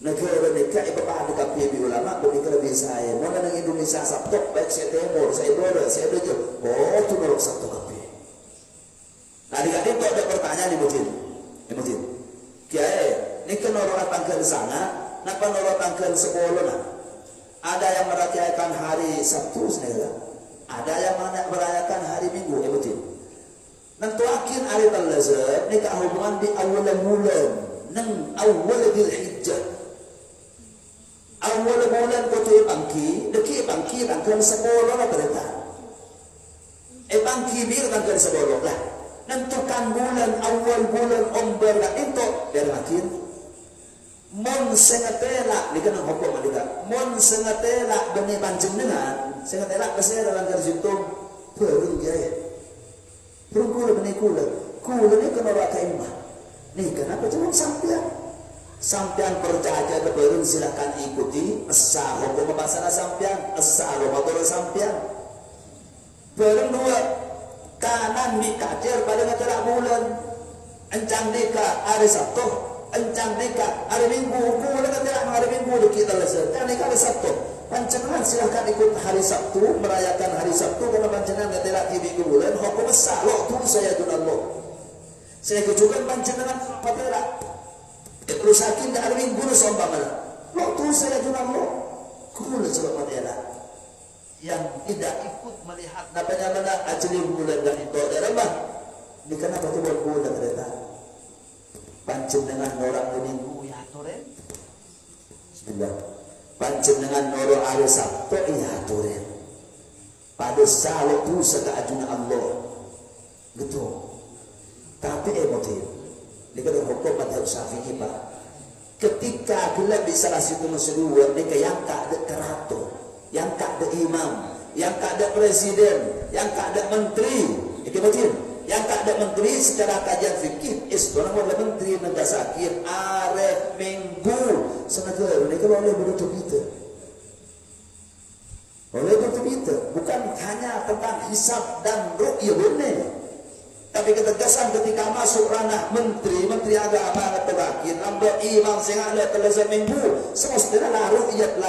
Negara dekat ibu ada KPB ulama berikan lebih saya. Mana nang Indonesia Sabtu baik saya timur, saya barat, saya dejau. Oh tu norok Sabtu KPB. Nah adik-adik tu ada pertanyaan di masjid. Kiai, ni kan orang tanggal sana, napa orang tanggal sekolah nak? Ada yang merayakan hari Sabtu saja. Ada yang merayakan hari Minggu, masjid. Nanti akhir hari Al-Lazar, ni hubungan di awal bulan, nang awal Dzulhijjah. Awal bulan kau tu deki bangki tanggal sekolah lah berita. Bangki bir tanggal sekolah lah. Nentukan bulan awal bulan omber lah itu berakhir. Mon sengatela, ni kan hukum ada. Mon sengatela demi panjenengan, sengatela kesera dalam kerjitum perung jaya. Perung kula beni kula ni kena rakai imah. Ni kenapa cuma sampean percaya ke perung silakan ikuti. Asal hukum bahasa sampean, asal motor sampean. Perung 2 kanan di kacer pada ngecerak bulan encang deka hari Sabtu encang deka hari Minggu kula ngecerak hari Minggu kita lesar kan deka hari Sabtu panjenengan silahkan ikut hari Sabtu merayakan hari Sabtu karena panjenengan ngecerak di minggu bulan hukum besar lo tu saya Allah saya kejukan panjenengan patera perlu sakin hari Minggu sombang lo tu saya Allah kula coba patera yang tidak ikut melihat namanya mana ajli bulan dan itu adalah ini kenapa tu bulan kereta pancen dengan orang minggu ya toren bismillah pancen dengan orang hari Sabtu ya toren pada salat tu saka ajuna Allah gitu tapi emotif ini kan hukum madhab Syafi'i Pak ketika gelap di salah situ masyhur mereka yang tak ada keraton yang tak ada imam, yang tak ada presiden, yang tak ada menteri, yang tak ada menteri secara kajian fikih, orang ada menteri negara sakit, arif minggu, senegara, mereka boleh bertutur kita, bukan hanya tentang hisab dan ru'yah boleh. Tapi ketegasan ketika masuk ranah menteri agama atau wakil, ambil imam sehingga ada telazam minggu, semestinya la ru'yat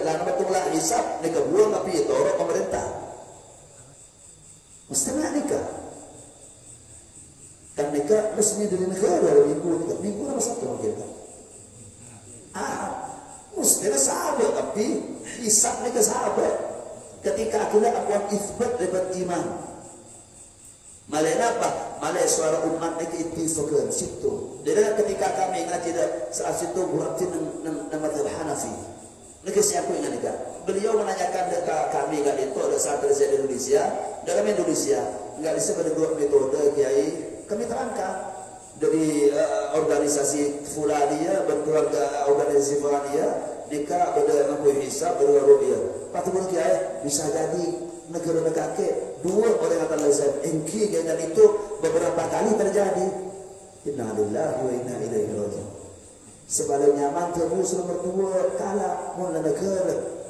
nama tulah hisab, mereka buang tapi itu orang pemerintah. Mestinya nikah. Dan nikah resmi dari negara minggu nama satu mungkin. Mestinya sahabat tapi hisab mereka sahabat. Ketika akhirnya akuan isbat dapat iman. Malai apa? Malai suara umat itu ittifaqan situ. Jadi ketika kami ngaji saat situ berarti nama Hanafi. Lagi siapa yang ingat? Beliau menanyakan dekat kami kan itu ada saat presiden Indonesia dalam Indonesia enggak disebut dua metode kiai kami terangkan dari organisasi Fulania berkeluarga organisasi Fulania nikah pada ngaku hisab berwarubiyah. Patut kiai bisa jadi negara kakek 2 orang akan lazim engki dengan itu beberapa kali terjadi. Innalillahi wa inna ilaihi raji'un. Sebaliknya mantu musuh nomor 2 kala mula negara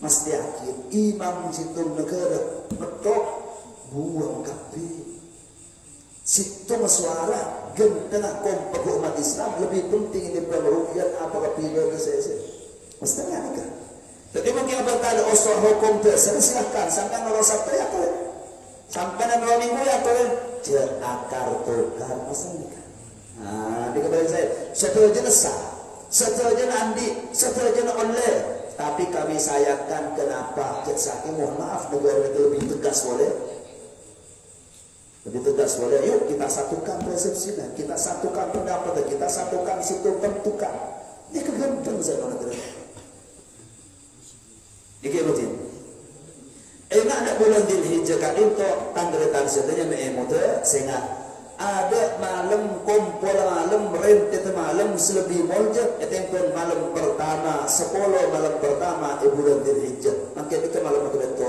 mesti akhir imam situ negara betok buang kapi situ suara gentena kompak umat Islam lebih penting ini pemerintah apakah pilih ke saya mesti nikah. Jadi mungkin berkali osor hukum dasar silahkan sampai orang Sabtu ya tuh sampai orang Minggu ya tuh akar tukar masa nikah. Nah di kepada saya setuju sah setuju andi setuju oleh tapi kami sayangkan kenapa jaksa mohon maaf negara itu lebih tegas boleh yuk kita satukan persepsinya kita satukan pendapat kita satukan situ tentukan ini kegempeng saya negara. Iki betul. Nak ada bulan Dzulhijjah kan itu tanggal sebenarnya meemote sehingga ada malam kumpul malam rentet malam selebih molja itu malam pertama 10 malam pertama bulan Dzulhijjah. Makin itu malam itu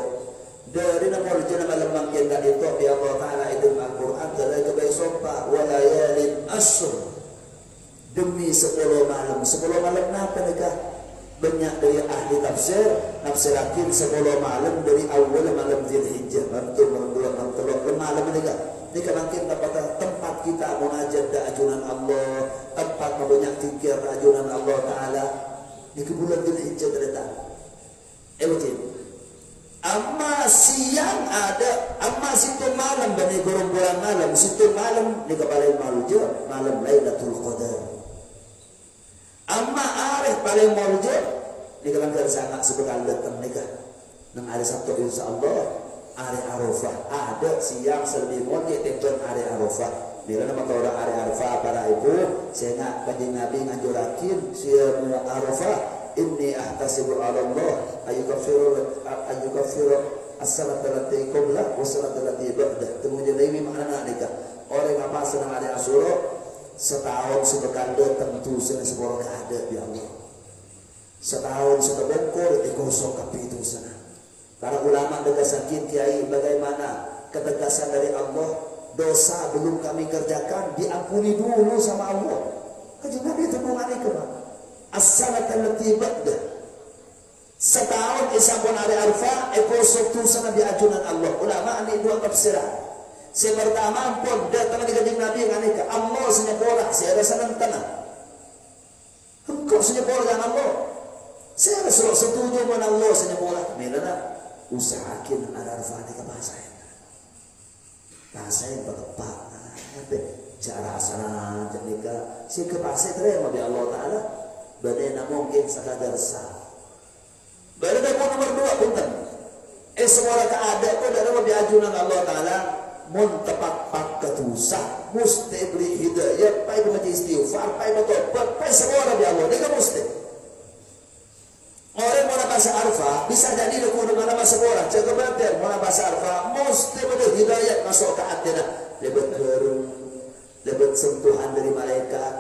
dari nama molja malam makin kan itu ya Allah Taala itu Al-Qur'an dari kebaik sopa Arafah wa layalin ashr, demi 10 malam. 10 malam apa nikah? Banyak dari ahli tafsir nafsirakin 10 malam dari awal malam Dzulhijjah, mantul malam nikah. Ini mungkin tempat kita munajat da ajunan Allah, tempat banyak zikir ajunan Allah Taala di bulan Dzulhijjah terletak. Betul. Amma siang ada, amma situ malam bani gerombolan malam, situ malam ni kepala malam Lailatul Qadar. Amma arif paling mawjud ni kalau sangat sebentar datang nikah. Nang hari Sabtu insyaallah hari Arafah ada siang selebih mungkin tempat hari Arafah. Bila nama kau hari Arafah para ibu, saya nak kanjeng Nabi nganjurakin siang Arafah. Inni ahtasibu ala Allah ayyukaffiru as-salat allati qabla wa salat allati ba'da. Kemudian ini makna nikah. Orang apa senang hari Asyura setahun sebekal tentu senang seborang ada di Allah. Setahun sudah bongkor dikosok kapi itu sana. Para ulama degasakin kiai bagaimana ketegasan dari Allah, dosa belum kami kerjakan diampuni dulu sama Allah. Kajian Nabi itu mengenai kemana? As-salat allati ba'da. Setahun isapun hari Arafah ekosok tu sana di ajunan Allah. Ulama ini dua tafsiran. Yang pertama pun datang di kanjeng Nabi ngani ke Allah senyapora, saya rasa tenang. Engkau senyapora dengan Allah. Saya rasa setuju dengan Allah senyapora. Milana usahakin ada Arafah ni ke bahasa yang. Bahasa yang bertepat. Cara asana jika si kepasai terima di Allah Taala. Badai mungkin sekadar sah. Badai nomor 2 punten. Semua keadaan kau dalam ajunan Allah Taala mun tepat pak ketusah mesti beri hidayah, pai baca istighfar, pai bertobat, pai semua di Allah. Dia mesti. Orang mau bahasa Arafah bisa jadi dia kudu mana bahasa orang. Jaga betul mau bahasa Arafah mesti beri hidayah masuk ke hati. Lebet sentuhan dari malaikat.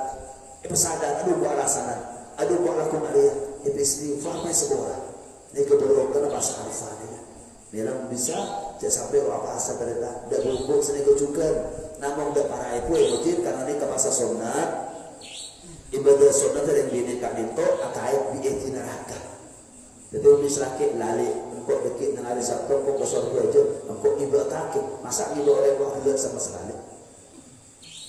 Sadar aduh gua alasan. Aduh kok laku Maria itu istighfar apa sebuah ini keberokan bahasa Arafah ini bilang bisa jangan sampai apa asal terletak tidak berhubung seni kecukan namun tidak para ibu yang mungkin karena ini ke bahasa sunat ibadah sunat yang binekan itu akait bi'eti neraka jadi misalnya lali engkau dekit dengan hari Sabtu engkau ke surga aja engkau ibadah kaki masa ibadah oleh Allah tidak sama sekali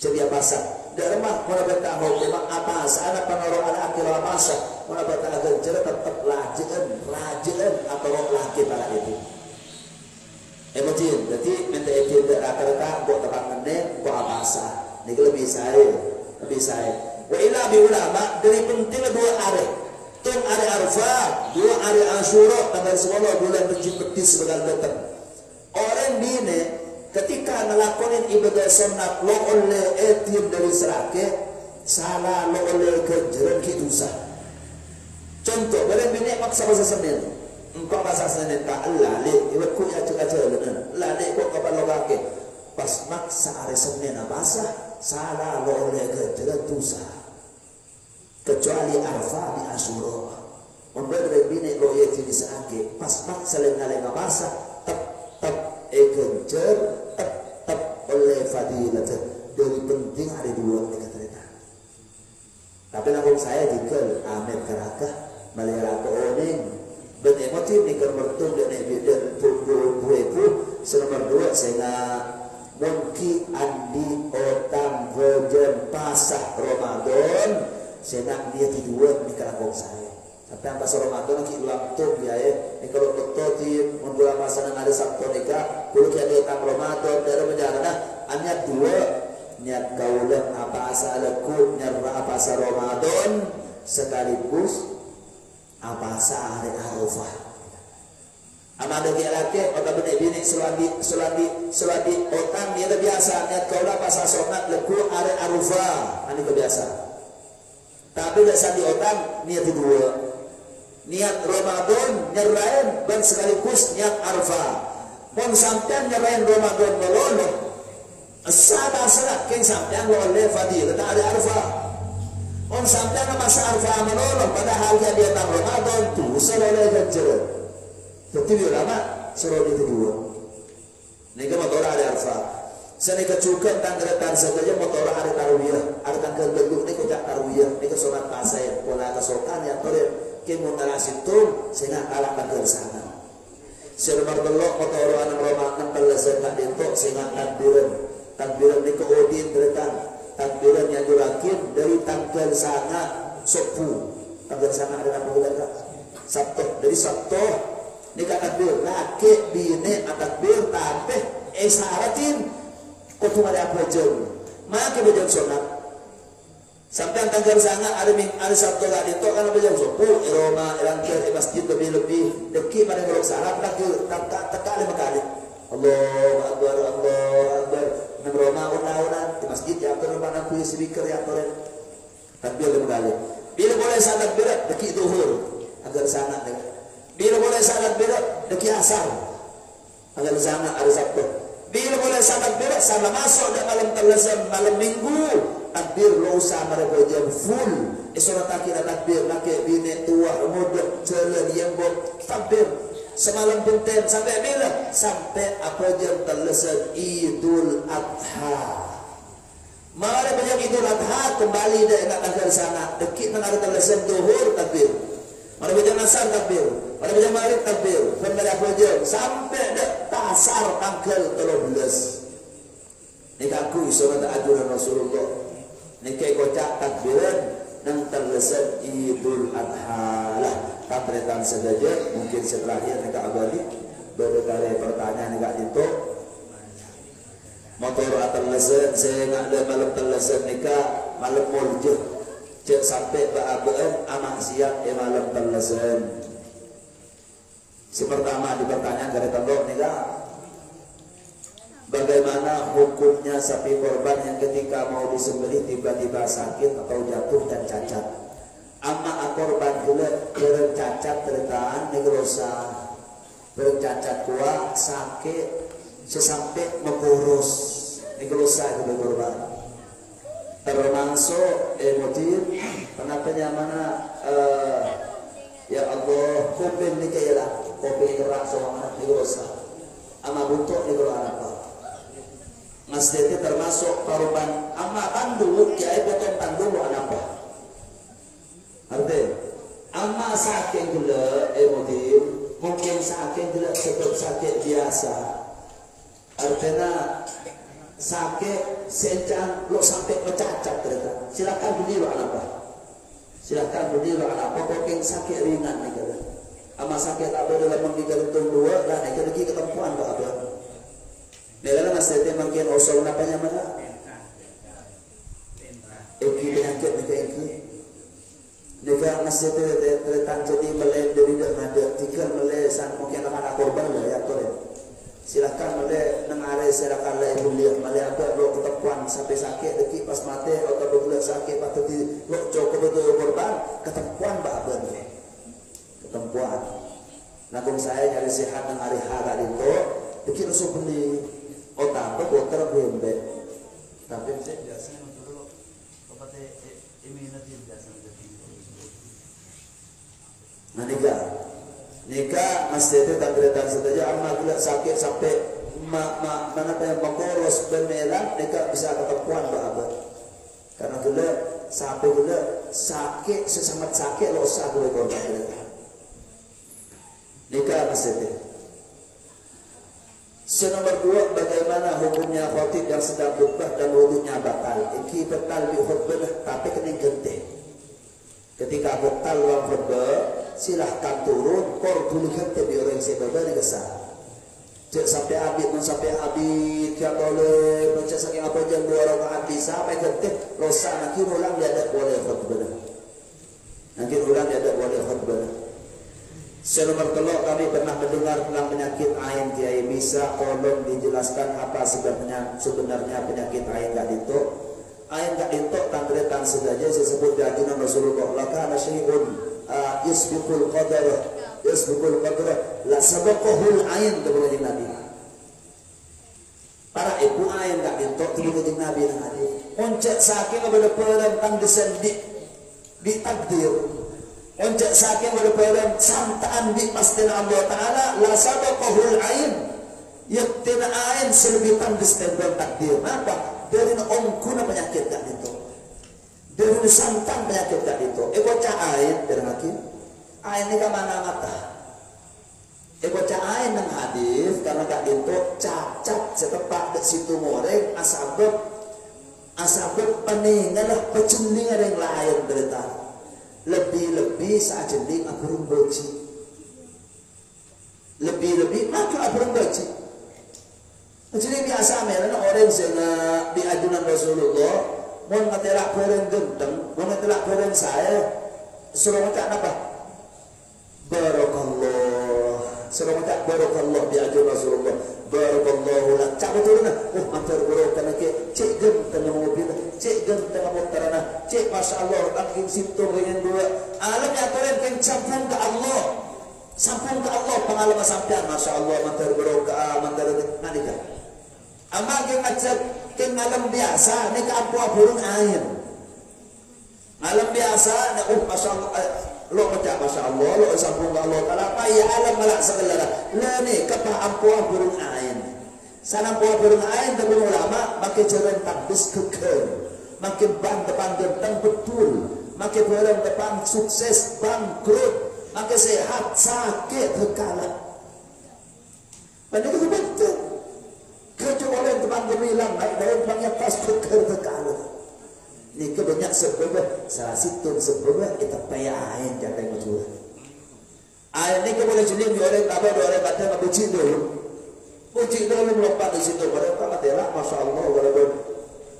jadi apa sah dari rumah mana bertahu memang apa saat pengaruh ala akhir apa sah mana bertahu agar tetap rajin atau laki pada itu emosi jadi minta itu rata-rata buat tempat menek buat apa sah ini lebih saya wa ila bi ulama dari penting 2 hari tun hari Arafah 2 hari Asyura tanggal 10 bulan Betis sebagai datang orang dine ketika ngelakonin ibadah sunat lo oleh etim dari serake salah lo oleh kejaran dosa. Contoh barang bini maksa bahasa Senin engkau bahasa Senin tak lali ibat ku ya cek lali kok kapan lo kake pas maksa hari Senin bahasa salah lo oleh kejaran dosa kecuali Arafah di Asyura membuat barang bini lo etim di serake pas maksa lengaleng bahasa tetap kejar tetap oleh fadilah dari penting ada 2 kata-kata. Tapi namun saya jika Ahmed Karakah Malayara Oning beremotif ni kemertum dan buku nomor 2 saya mungkin andi otang verjen pasah Ramadan saya nak dia tiduran di karakong saya. Tapi ang pasal Ramadan ang kiulang to biaya. Ni kalau betul di mula masa nang ada Sabtu nikah, kulo kaya dia tang Ramadan dari menjana anyat 2 niat kaulan apa asalaku nyarra apa asa Ramadan sekaligus apa asa hari Arafah. Amada dia laki atau bini seladi otang dia biasa niat kaulan pas sunat leku hari Arafah. Ani kebiasa. Tapi dah sandi otang niat 2. Niat Ramadan nyerain dan sekaligus niat Arafah. Pun sampean nyerain Ramadan melolo. Asal-asal king sampean lo oleh fadilah tak ada Arafah. Pun sampean masa Arafah melolo padahal dia tang Ramadan tu seloleh kejer. Tapi ulama suruh itu 2. Nika motor ada Arafah. Saya kecukan tanggeratan saja motor hari tarwiyah, ada tanggal bentuk ni kejak tarwiyah, ni ke sunat pasai, pola kesokan yang toren, kemun narasitum, saya kalah tanggal sana. Saya nomor belok motor anak Roma 16 tak dentok, saya takbiran ni ke odin deretan, takbiran yang jurakin dari tanggal sana sopu, tanggal sana ada nama bulan tak? Sabtu, dari Sabtu ni kan takbir, laki bini takbir tapi saratin. Kau cuma ada apa jauh, maka bejauh sunat. Sampai tanggal sangat ada Sabtu tak ditok kan bejauh sopu, Roma, Irangkir, masjid lebih deki pada ngolok salat lagi tak 5 kali. Allahu Akbar, Allahu Akbar. Nang Roma una-una di masjid ya turun mana kuih speaker ya turun. Takbir 5 kali. Bila boleh salat berat deki zuhur agar sangat dek. Bila boleh salat berat deki asar agar sangat ada Sabtu. Bila boleh salat berat sama masuk di malam terlezam malam minggu takbir lo usah mereka jam full isolat akhir takbir laki bini tua muda jalan yang buat takbir semalam punten sampai bila sampai apa jam terlezam Idul Adha. Mari banyak Idul Adha kembali dah nak akhir sana dekit nak ada terlezam zuhur takbir. Mari banyak asar takbir. Mari banyak maghrib takbir. Kembali apa jam sampai dah tasar tanggal 13. Ni aku isolat ajuran Rasulullah. Ni kai kocak takbiran nang terlesat Idul Adha lah. Kapretan sedaja mungkin setelahnya ni abadi berkali pertanyaan ni itu. Motor atau lesat saya ngak ada malam terlesat nikah malam muljuh. Cek sampai ba'abaan amak siap malam terlesat. Si pertama di pertanyaan dari tembok nikah. Bagaimana hukumnya sapi korban yang ketika mau disembelih tiba-tiba sakit atau jatuh dan cacat? Ama korban gula bereng cacat tertaan negrosa, bereng cacat kuat sakit sesampai mengurus negrosa itu korban. Termasuk emotif, kenapa mana ya Allah kuping ni kayalah kuping gerak seorang negrosa, ama butuh negrosa apa? Masjid itu termasuk korban ama tandu kiai potong tandu buat apa? Artinya ama sakit gula emotif mungkin sakit gula sebab sakit biasa. Artinya sakit sencang lo sampai mencacat ternyata. Silakan beli lo apa? Silakan beli lo apa? Mungkin sakit ringan nih kan? Ama sakit apa dalam menggantung dua lah nih lagi ketempuan buat apa? Dalam masjid mungkin usul napanya mana? Eki penyakit nika eki. Nika masjid terletak jadi meleh dari dak ada tiga meleh san mungkin anak korban lah ya tuh. Silakan meleh nang are silakan lah ibu lihat meleh apa lo ketepuan sampai sakit deki pas mati atau berbulan sakit patut di lo cukup betul korban ketepuan bahagian ketepuan. Namun saya nyari sehat nang hari hari itu deki langsung beli. Oh tambah dokter bembe. Tapi saya biasa dulu obat imunity biasa nah nikah masjid itu takbiratan saja amma gula sakit sampai mana yang mengurus beneran nikah bisa ketepuan bahagia karena gula sampai gula sakit sesamat sakit lo usah boleh korban nikah masjid itu. Nomor 2, bagaimana hukumnya khotib yang sedang khutbah dan wudunya batal? Iki batal di khutbah tapi kena gede. Ketika batal dalam khutbah, silahkan turun, kor dulu gede di orang sebab ni kesal. Cek sampai habis, dia boleh baca saking apa jam 2 rakaat bisa sampai gede, losa nanti ulang dia ada boleh khutbah. Nanti ulang dia ada boleh khutbah. Nomor 3 kami pernah mendengar tentang penyakit ain kiai bisa tolong dijelaskan apa sebenarnya penyakit ain gak ditok. Ain gak ditok tangretan saja disebut di ajunan Rasulullah laka nasyai'un yasbiqul qadar la sabaqahul ain kepada Nabi. Para ibu ain gak ditok kepada Nabi nang hadis. Oncek saking ada perang tang desendik di takdir. Oncek saking berperan santaan di pastina Allah Ta'ala la sabaqahul ain yaktina ain selebih tandis tembel takdir. Apa? Dari ongkuna penyakit tak itu. Dari santan penyakit tak itu. Bocah ain dari hakim. Ain ini ke mana mata? Bocah ain nang hadis karena tak itu cacat setepak di situ moreng asabab peninggalah pejeningan yang lain derita. Lebih-lebih saat jening aburung boci. Lebih-lebih maka aburung boci. Jadi biasa mereka orang yang di ajunan Rasulullah mau ngetelak bareng genteng, mau ngetelak bareng saya suruh ngecak apa? Barakallah. Suruh ngecak barakallah di ajunan Rasulullah. Barakallahu lak. Cak betul na. Matur barokah lagi. Cek genteng mobil, cek genteng motorana, cek masya Allah angin simptom dengan dua. Alam yang kalian keng sampun ke Allah. Sampun ke Allah pengalaman sampean masya Allah matur barokah matur nanika. Ama keng ngajak keng alam biasa ni kaampu burung air. Alam biasa na masya Allah lo macam masya Allah lo sampun ke Allah taala apa ya alam malak segala. Lah ni kapah ampu burung air. Sana ampu burung air dengan ulama makin jalan takbis keker. Makin bang depan genteng betul. Makin barang depan sukses bangkrut. Makin sehat sakit terkalah. Pada itu betul. Kecuali yang teman gemilang naik dari banyak tas keker terkalah. Ini kebanyak sebabnya salah situ sebabnya kita payahin jatah yang betul. Air ini keboleh jenis di orang apa di orang kata nggak puji dulu. Puji dulu melompat di situ. Mereka kata lah, masya Allah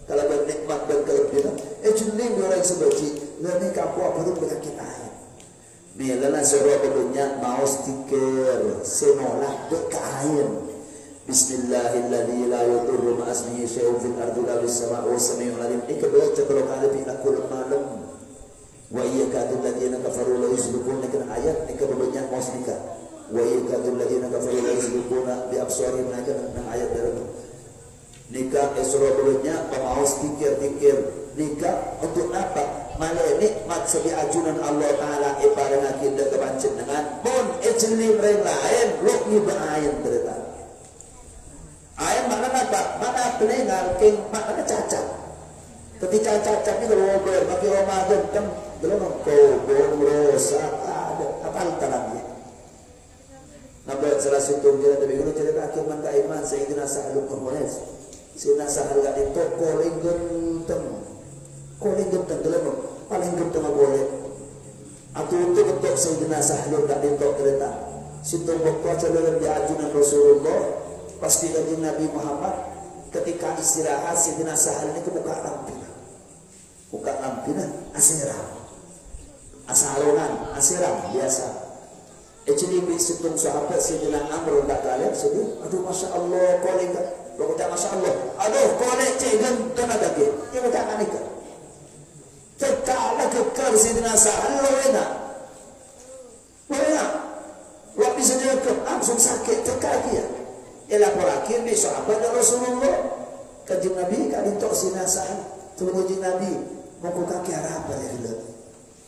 kalau bernikmat dan kelebihan. Jenis di orang sebaji. Lalu kamu baru penyakit air. Bila suruh berdunia mau stiker senolak dek air. Bismillahirrahmanirrahim. La yudurru ma'asmihi syai'un fil ardi la fis sama'i was sami'ul 'alim. Ikbaca kalau kali pina kullu malam. Wa iyyakadul ladina kafaru la yusbikuna kan ayat ikbaca mau stiker. Wa iyyakadul ladina kafaru la yusbikuna bi absarihim akan ayat dalam nikah esro dulunya pemaus tikir-tikir nikah untuk apa? Malah nikmat sebi ajunan Allah Ta'ala ibarat kita kebancet dengan pun ejeli mereka lain lu ngibain terita ayat mana apa? Mana pendengar king mana cacat ketika cacat ini kalau ngobrol bagi Ramadan kan belum kobong rosak ada apa tanamnya nabrak salah satu jalan tapi kalau cerita akibat keiman Sayyidina Sa'ad bin Mu'adz Sayyidina Sa'ad gak itu paling genteng dalam paling genteng boleh atau untuk bentuk Sayyidina Sa'ad gak itu kereta situ berkuasa dalam diajunan Rasulullah pasti dari Nabi Muhammad ketika istirahat Sayyidina Sa'ad ini buka lampina asiram biasa jadi situng sahabat Sayyidina Amr tak kalian sedih aduh masya Allah koleng lo kata masya Allah aduh koleng cegeng tenaga ke dia kata nikah terkala kekal Sayyidina Sa'ad lo enak waktu saja langsung sakit terkala dia lapor akhir ni sahabat Rasulullah kajian Nabi kali tok Sayyidina Sa'ad tunggu Nabi mau kaki arah apa ya gila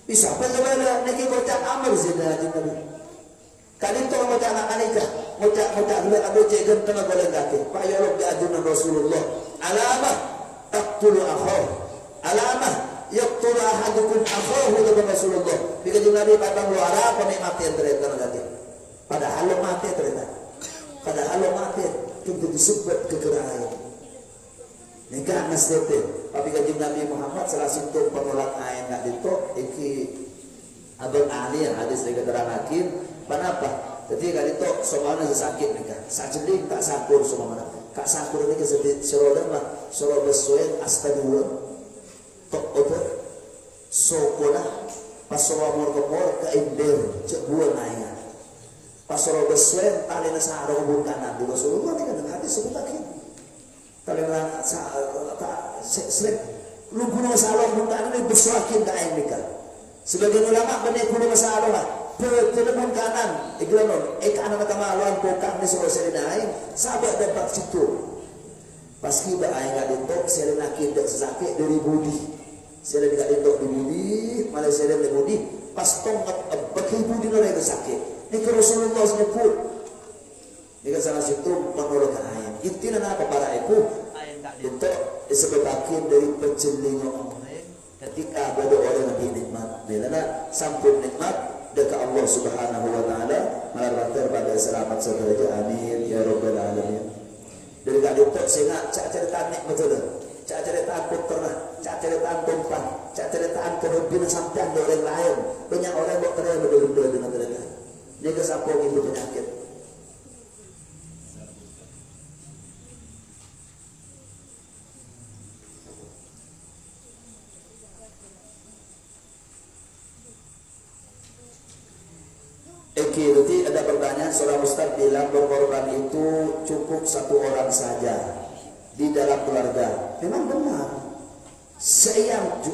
bisa apa sebenarnya nak kocak Amr Sayyidina Nabi kali itu mau anak nikah, mau dua aduh cegeng tengah goleng kaki. Pak ya Rob diajunan Rasulullah. Alamah taqtulu akhahu. Alamah yaqtulu ahadukum akhahu kata Rasulullah. Bika Nabi patang luara apa mati ternyata kaki. Padahal lo mati ternyata. Padahal lo mati itu disebut kegerahan. Nikah nasdete. Tapi kanjeng Nabi Muhammad salah satu penolak ain nak ditok iki Abang Ali yang hadis dari keterangan hakim. Kenapa? Jadi kali itu semuanya sakit nih kan. Sajeling tak sakur semua mana. Kak sakur ini kesedih serodan lah. Serol besuin astagfirullah. Tok obat. Sokola. Pas serol mor ke inder. Cek buah naik. Pas serol besuin tali nasa arah hubung kanan. Di Rasulullah ini kan hadis sebut lagi. Tali nasa selip. Lu guna masalah hubung kanan ini bersuakin tak aing nikah. Sebagian ulama benih guna masalah lah. Telepon kanan, kanan kemaluan pokak ni suruh saya naik, sahabat dapat situ. Pas kita ayah kat ditok, saya nak kita sesakit dari budi. Saya kat ditok di budi, malah saya di budi. Pas tong bagi budi orang itu sakit. Ni ke Rasulullah sebut. Ika sana situ menolak air. Intinya apa para ibu? Untuk sebagian dari pencelingan ketika ada orang yang nikmat, bila sampun nikmat dekat Allah Subhanahu Wa Taala, mengharapkan pada selamat saudara. Amin ya Rabbal Alamin. Dari kali itu saya cak cerita nikmat betul. Cak cerita aku pernah, cak cerita tumpah, cak cerita kelebihan sampai ada orang lain. Banyak orang yang berteriak berdua dengan mereka. Dia kesampung itu penyakit. Nanti ada pertanyaan, seorang ustaz bilang berkorban itu cukup satu orang saja di dalam keluarga. Memang benar. Seyamri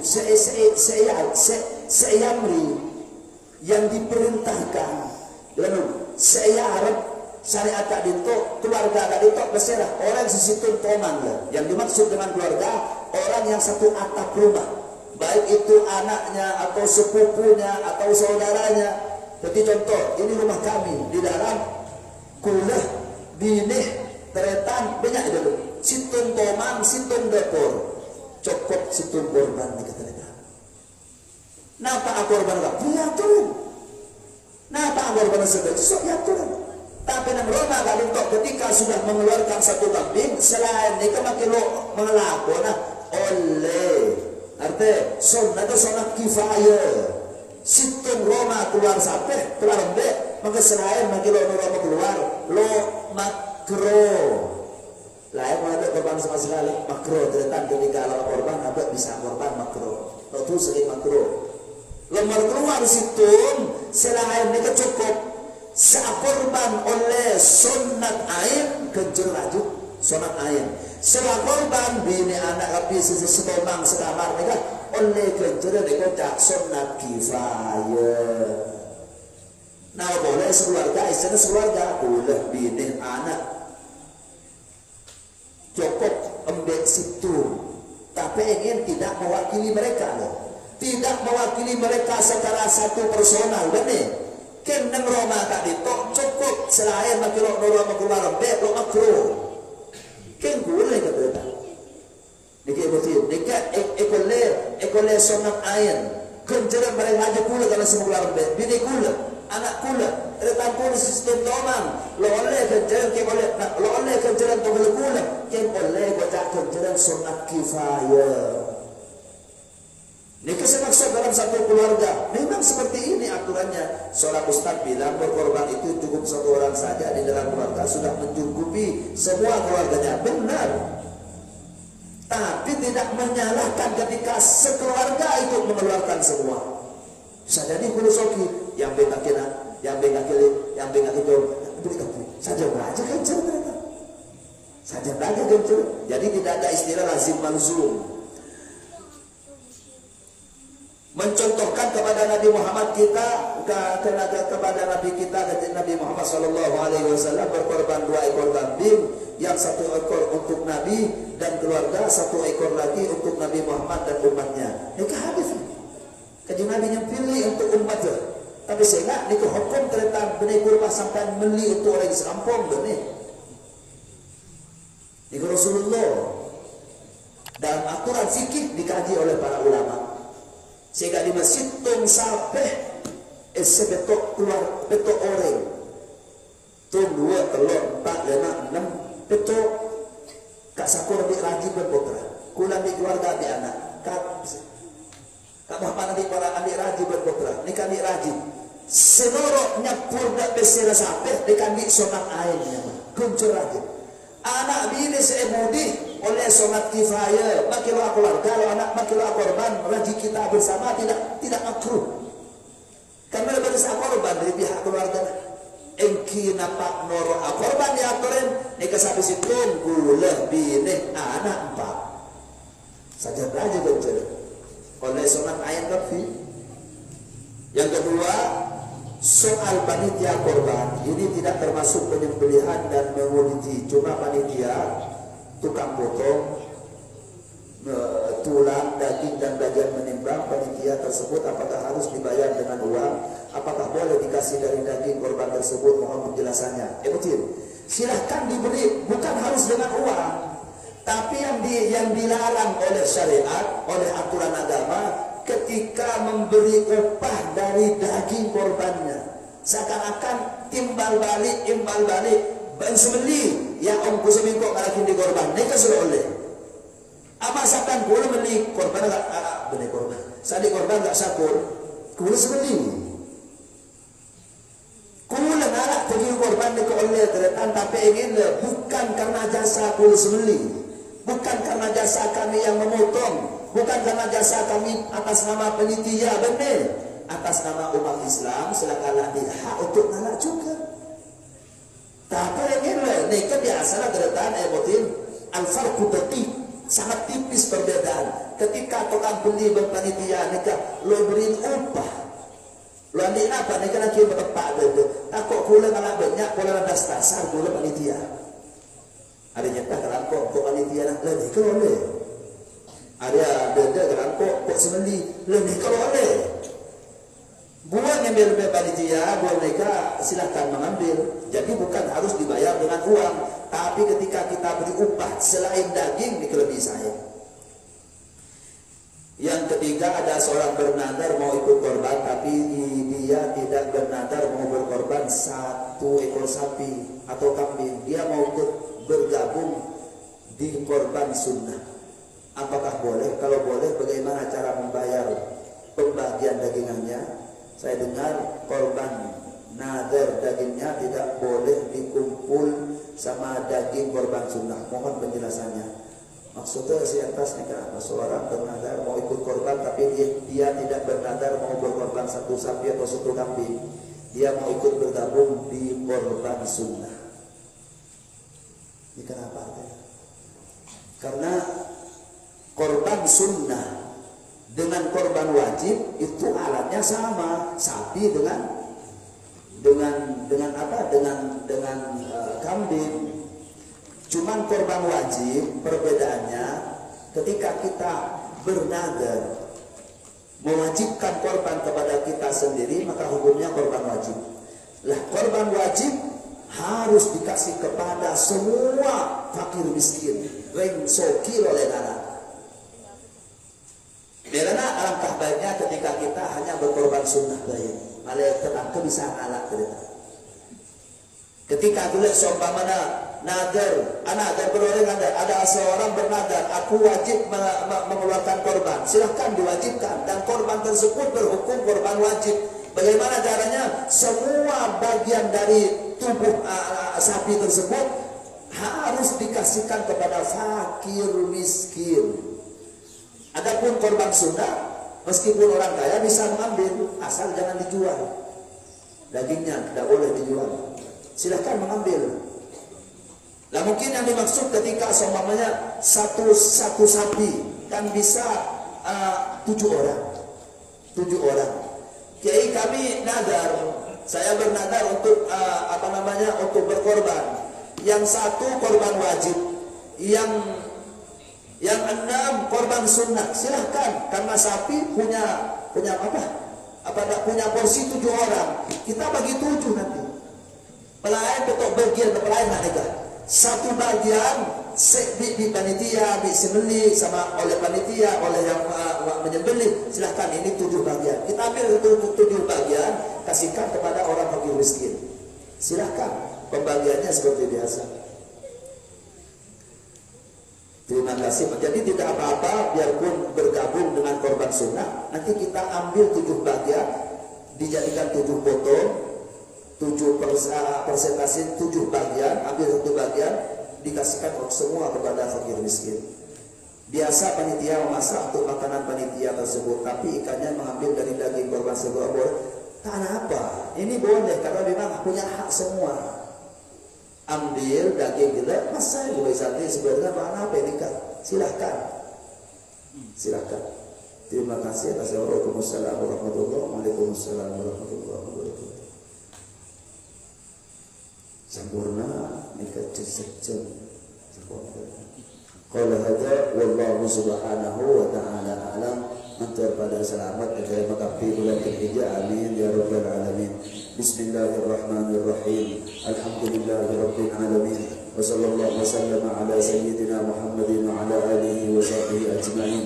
yang diperintahkan, lalu saya harap syariat tak ditok, keluarga tak ditok, berserah orang sisitu toman lah. Yang dimaksud dengan keluarga orang yang satu atap rumah, baik itu anaknya atau sepupunya atau saudaranya. Jadi contoh, ini rumah kami di dalam kulah, binih, teretan, banyak itu. Situng tomang, situng dapur, cokok situng korban di keteretan. Napa korban gak? Dia turun. Napa korban sedang? Sok ya turun. Tapi nang Roma gak lintok ketika sudah mengeluarkan satu kambing, selain ini makin lo mengelakona oleh. Artinya, sunnah itu sunnah kifayah. Situng Roma keluar sampai keluar embek, maka selain maki lo Roma keluar lo makro lain ada korban sama sekali makro ternyata ketika lo korban ada bisa korban makro lo tuh sering makro lo keluar situng selain ini cukup seakorban oleh sunat ain kejar lanjut sunat ain setelah korban bini anak tapi sesetomang sekamar mereka oleh kejar mereka tak sunat kifayah. Nah boleh sekeluarga istilah sekeluarga boleh bini anak cukup embek situ tapi ingin tidak mewakili mereka loh. Tidak mewakili mereka secara satu personal benih. Kan nang Roma tak ditok cukup selain maki lo Roma keluar embek lo makro. Kan boleh kata. Nikah betul. Nikah ekole sonat ain. Kenjaran mereka aja kula kalau semua keluar embek. Bini kula, anak kula, retan kula sistem tomang. Lo oleh kenjaran ke boleh, lo oleh kenjaran togel kula. Kan boleh baca kenjaran sonat kifayah. Nikah semaksud dalam satu keluarga. Memang seperti ini aturannya. Seorang ustaz bilang berkorban itu cukup satu orang saja di dalam keluarga sudah mencukupi semua keluarganya. Benar. Tapi tidak menyalahkan ketika sekeluarga ikut mengeluarkan semua. Bisa jadi filosofi yang bengakina, yang bengakili, yang bengakito, saja aja kencur mereka. Saja aja kencur. Jadi tidak ada istilah lazim malzum. Mencontohkan kepada Nabi Muhammad kita, kepada Nabi kita, Nabi Muhammad SAW berkorban 2 ekor kambing, yang 1 ekor untuk Nabi dan keluarga, 1 ekor lagi untuk Nabi Muhammad dan umatnya. Nikah habis. Kajian Nabi yang pilih untuk umatnya. Tapi saya nak nikah hukum terletak benih kurma sampai beli untuk orang sekampung benih. Nikah Rasulullah dalam aturan fikih dikaji oleh para ulama. Sehingga di masjid tung sampai sebetok keluar betok orang. Tung 2, 3, 4, 5, 6 betok. Kak sakur di rajin berputra. Kulang di keluarga di anak. Kak Muhammad nanti para adik rajin berputra. Nikah di rajin. Seluruh nyapur dak besira sampai dekan di sonat airnya. Kuncur rajin. Anak bini seebudi oleh solat kifayah, makilah keluarga, kalau anak makilah korban, rajin kita bersama tidak makruh. Karena lebih korban dari pihak keluarga. Engki napak noro korban diaturin, nikah sampai situ gula bini anak 4. Saja aja betul. Oleh solat ayat kafi. Yang kedua, soal panitia korban ini tidak termasuk penyembelihan dan menguliti, cuma panitia tukang potong tulang, daging dan bagian menimbang. Panitia tersebut apakah harus dibayar dengan uang? Apakah boleh dikasih dari daging korban tersebut? Mohon penjelasannya. Betul. silahkan diberi, bukan harus dengan uang. Tapi yang dilarang oleh syariat, oleh aturan agama, ketika memberi upah dari daging korbannya, seakan-akan timbal balik, sembeli ya om kusemingko kalakin di korban, mereka sudah oleh. Amasakan boleh beli korban enggak? Beli korban. Sadi korban enggak sakur, boleh sembeli. Kula ngarak pergi korban di oleh teretan, tapi ingin bukan karena jasa kula sembeli. Bukan karena jasa kami yang memotong, bukan karena jasa kami atas nama panitia, benar. Atas nama umat Islam, silakan dia hak untuk nalak juga. Tapi ingin ini kan biasalah keretaan emotin al-farqu daqiq, sangat tipis perbedaan. Ketika orang beli berpanitia nikah, lo beri upah. Lo andi apa nikah lagi bertepak itu. Takut kula kalau banyak kula landas dasar kula panitia. Ada nyata kerangkok kok panitia nak lebih kalau boleh. Ada benda kerangkok kok sembeli lebih kalau boleh. Buat ngambil panitia, buat mereka silahkan mengambil. Jadi bukan harus dibayar dengan uang, tapi ketika kita beri upah selain daging ini lebih saya. Yang ketiga, ada seorang bernadar mau ikut korban, tapi dia tidak bernadar mau berkorban 1 ekor sapi atau kambing. Dia mau ikut bergabung di korban sunnah. Apakah boleh? Kalau boleh, bagaimana cara membayar pembagian dagingannya? Saya dengar korban nadar dagingnya tidak boleh dikumpul sama daging korban sunnah. Mohon penjelasannya. Maksudnya si atas nikah apa? Seorang bernadar mau ikut korban, tapi dia tidak bernadar mau berkorban 1 sapi atau 1 kambing. Dia mau ikut bergabung di korban sunnah. Ini kenapa? Karena korban sunnah dengan korban wajib itu alatnya sama, sapi dengan kambing. Cuman korban wajib perbedaannya ketika kita bernadar mewajibkan korban kepada kita sendiri, maka hukumnya korban wajib. Lah korban wajib harus dikasih kepada semua fakir miskin, ring sokil oleh anak. Karena alangkah baiknya ketika kita hanya berkorban sunnah baik, malah tenang kebiasaan alat kita. Ketika tulis seumpamanya nadar, ada seorang bernadar, aku wajib mengeluarkan korban, silahkan diwajibkan, dan korban tersebut berhukum korban wajib. Bagaimana caranya? Semua bagian dari tubuh sapi tersebut harus dikasihkan kepada fakir miskin. Adapun korban sunnah, meskipun orang kaya bisa mengambil, asal jangan dijual. Dagingnya tidak boleh dijual. Silahkan mengambil. Nah mungkin yang dimaksud ketika seumpamanya satu sapi kan bisa 7 orang. 7 orang. Kiai kami nadar, saya bernadar untuk untuk berkorban. Yang 1 korban wajib, yang 6 korban sunnah. Silahkan, karena sapi punya punya porsi 7 orang. Kita bagi 7 nanti. Pelayan betul bagian pelayan nak 1 bagian di panitia, disembeli sama oleh panitia, oleh yang menyembelih. Silahkan, ini 7 bagian. Kita ambil 7 bagian, kasihkan kepada orang fakir miskin. Silahkan, pembagiannya seperti biasa. Terima kasih. Jadi tidak apa-apa, biarpun bergabung dengan korban sunnah, nanti kita ambil 7 bagian, dijadikan 7 potong, 7 persentase 7 bagian, ambil 1 bagian, dikasihkan semua kepada fakir miskin. Biasa panitia memasak untuk makanan panitia tersebut, tapi ikannya mengambil dari daging korban sebuah boleh. Karena apa? Ini boleh karena memang punya hak semua. Ambil daging gila, masa boleh sate sebenarnya mana apa ini kan? Silahkan, silahkan. Terima kasih atas Waalaikumsalam warahmatullahi wabarakatuh. Sempurna nikah sejam. Qala hadza wallahu subhanahu wa ta'ala alam. antar pada selamat dan makapi bulan Dzulhijjah. Amin ya rabbal alamin. Bismillahirrahmanirrahim. Alhamdulillahirabbil alamin. Wa sallallahu wasallama ala sayyidina Muhammadin wa ala alihi wa sahbihi ajma'in.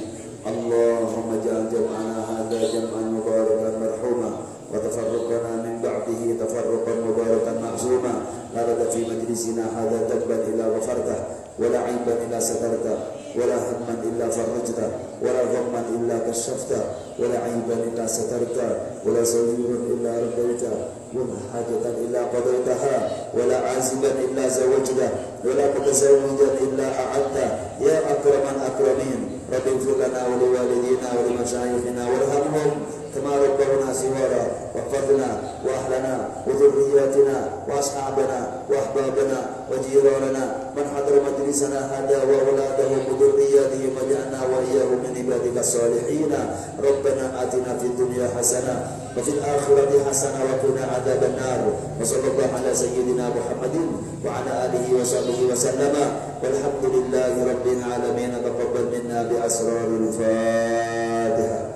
Allahumma ja'al jam'ana hadza jam'an mubarakan marhuma wa tafarraqana min ba'dihi tafarruqan mubarakan ma'zuma. La rada fi majlisina hadza tabban illa ghafartah wa la 'aiban illa satartah ولا هما إلا فرجته ولا غما إلا كشفته ولا عيبا إلا سترته ولا صغيرا إلا ربيته ولا حاجة إلا قضيتها ولا عازبا إلا زوجته ولا متزوجا إلا أعدته يا أكرم الأكرمين رب اغفر لنا ولوالدينا ولمشايخنا وارحمهم كما ربونا صغارا واحفظنا وأهلنا وذرياتنا وأصحابنا وأحبابنا وجيراننا من حضر مجلسنا هذا وأولاده وذرياتهم واجعلنا وإياهم من عبادك الصالحين. ربنا آتنا في الدنيا حسنة وفي الآخرة حسنة وقنا عذاب النار. وصلى الله على سيدنا محمد وعلى آله وصحبه وسلم والحمد لله رب العالمين. تقبل منا بأسرار الفاتحة.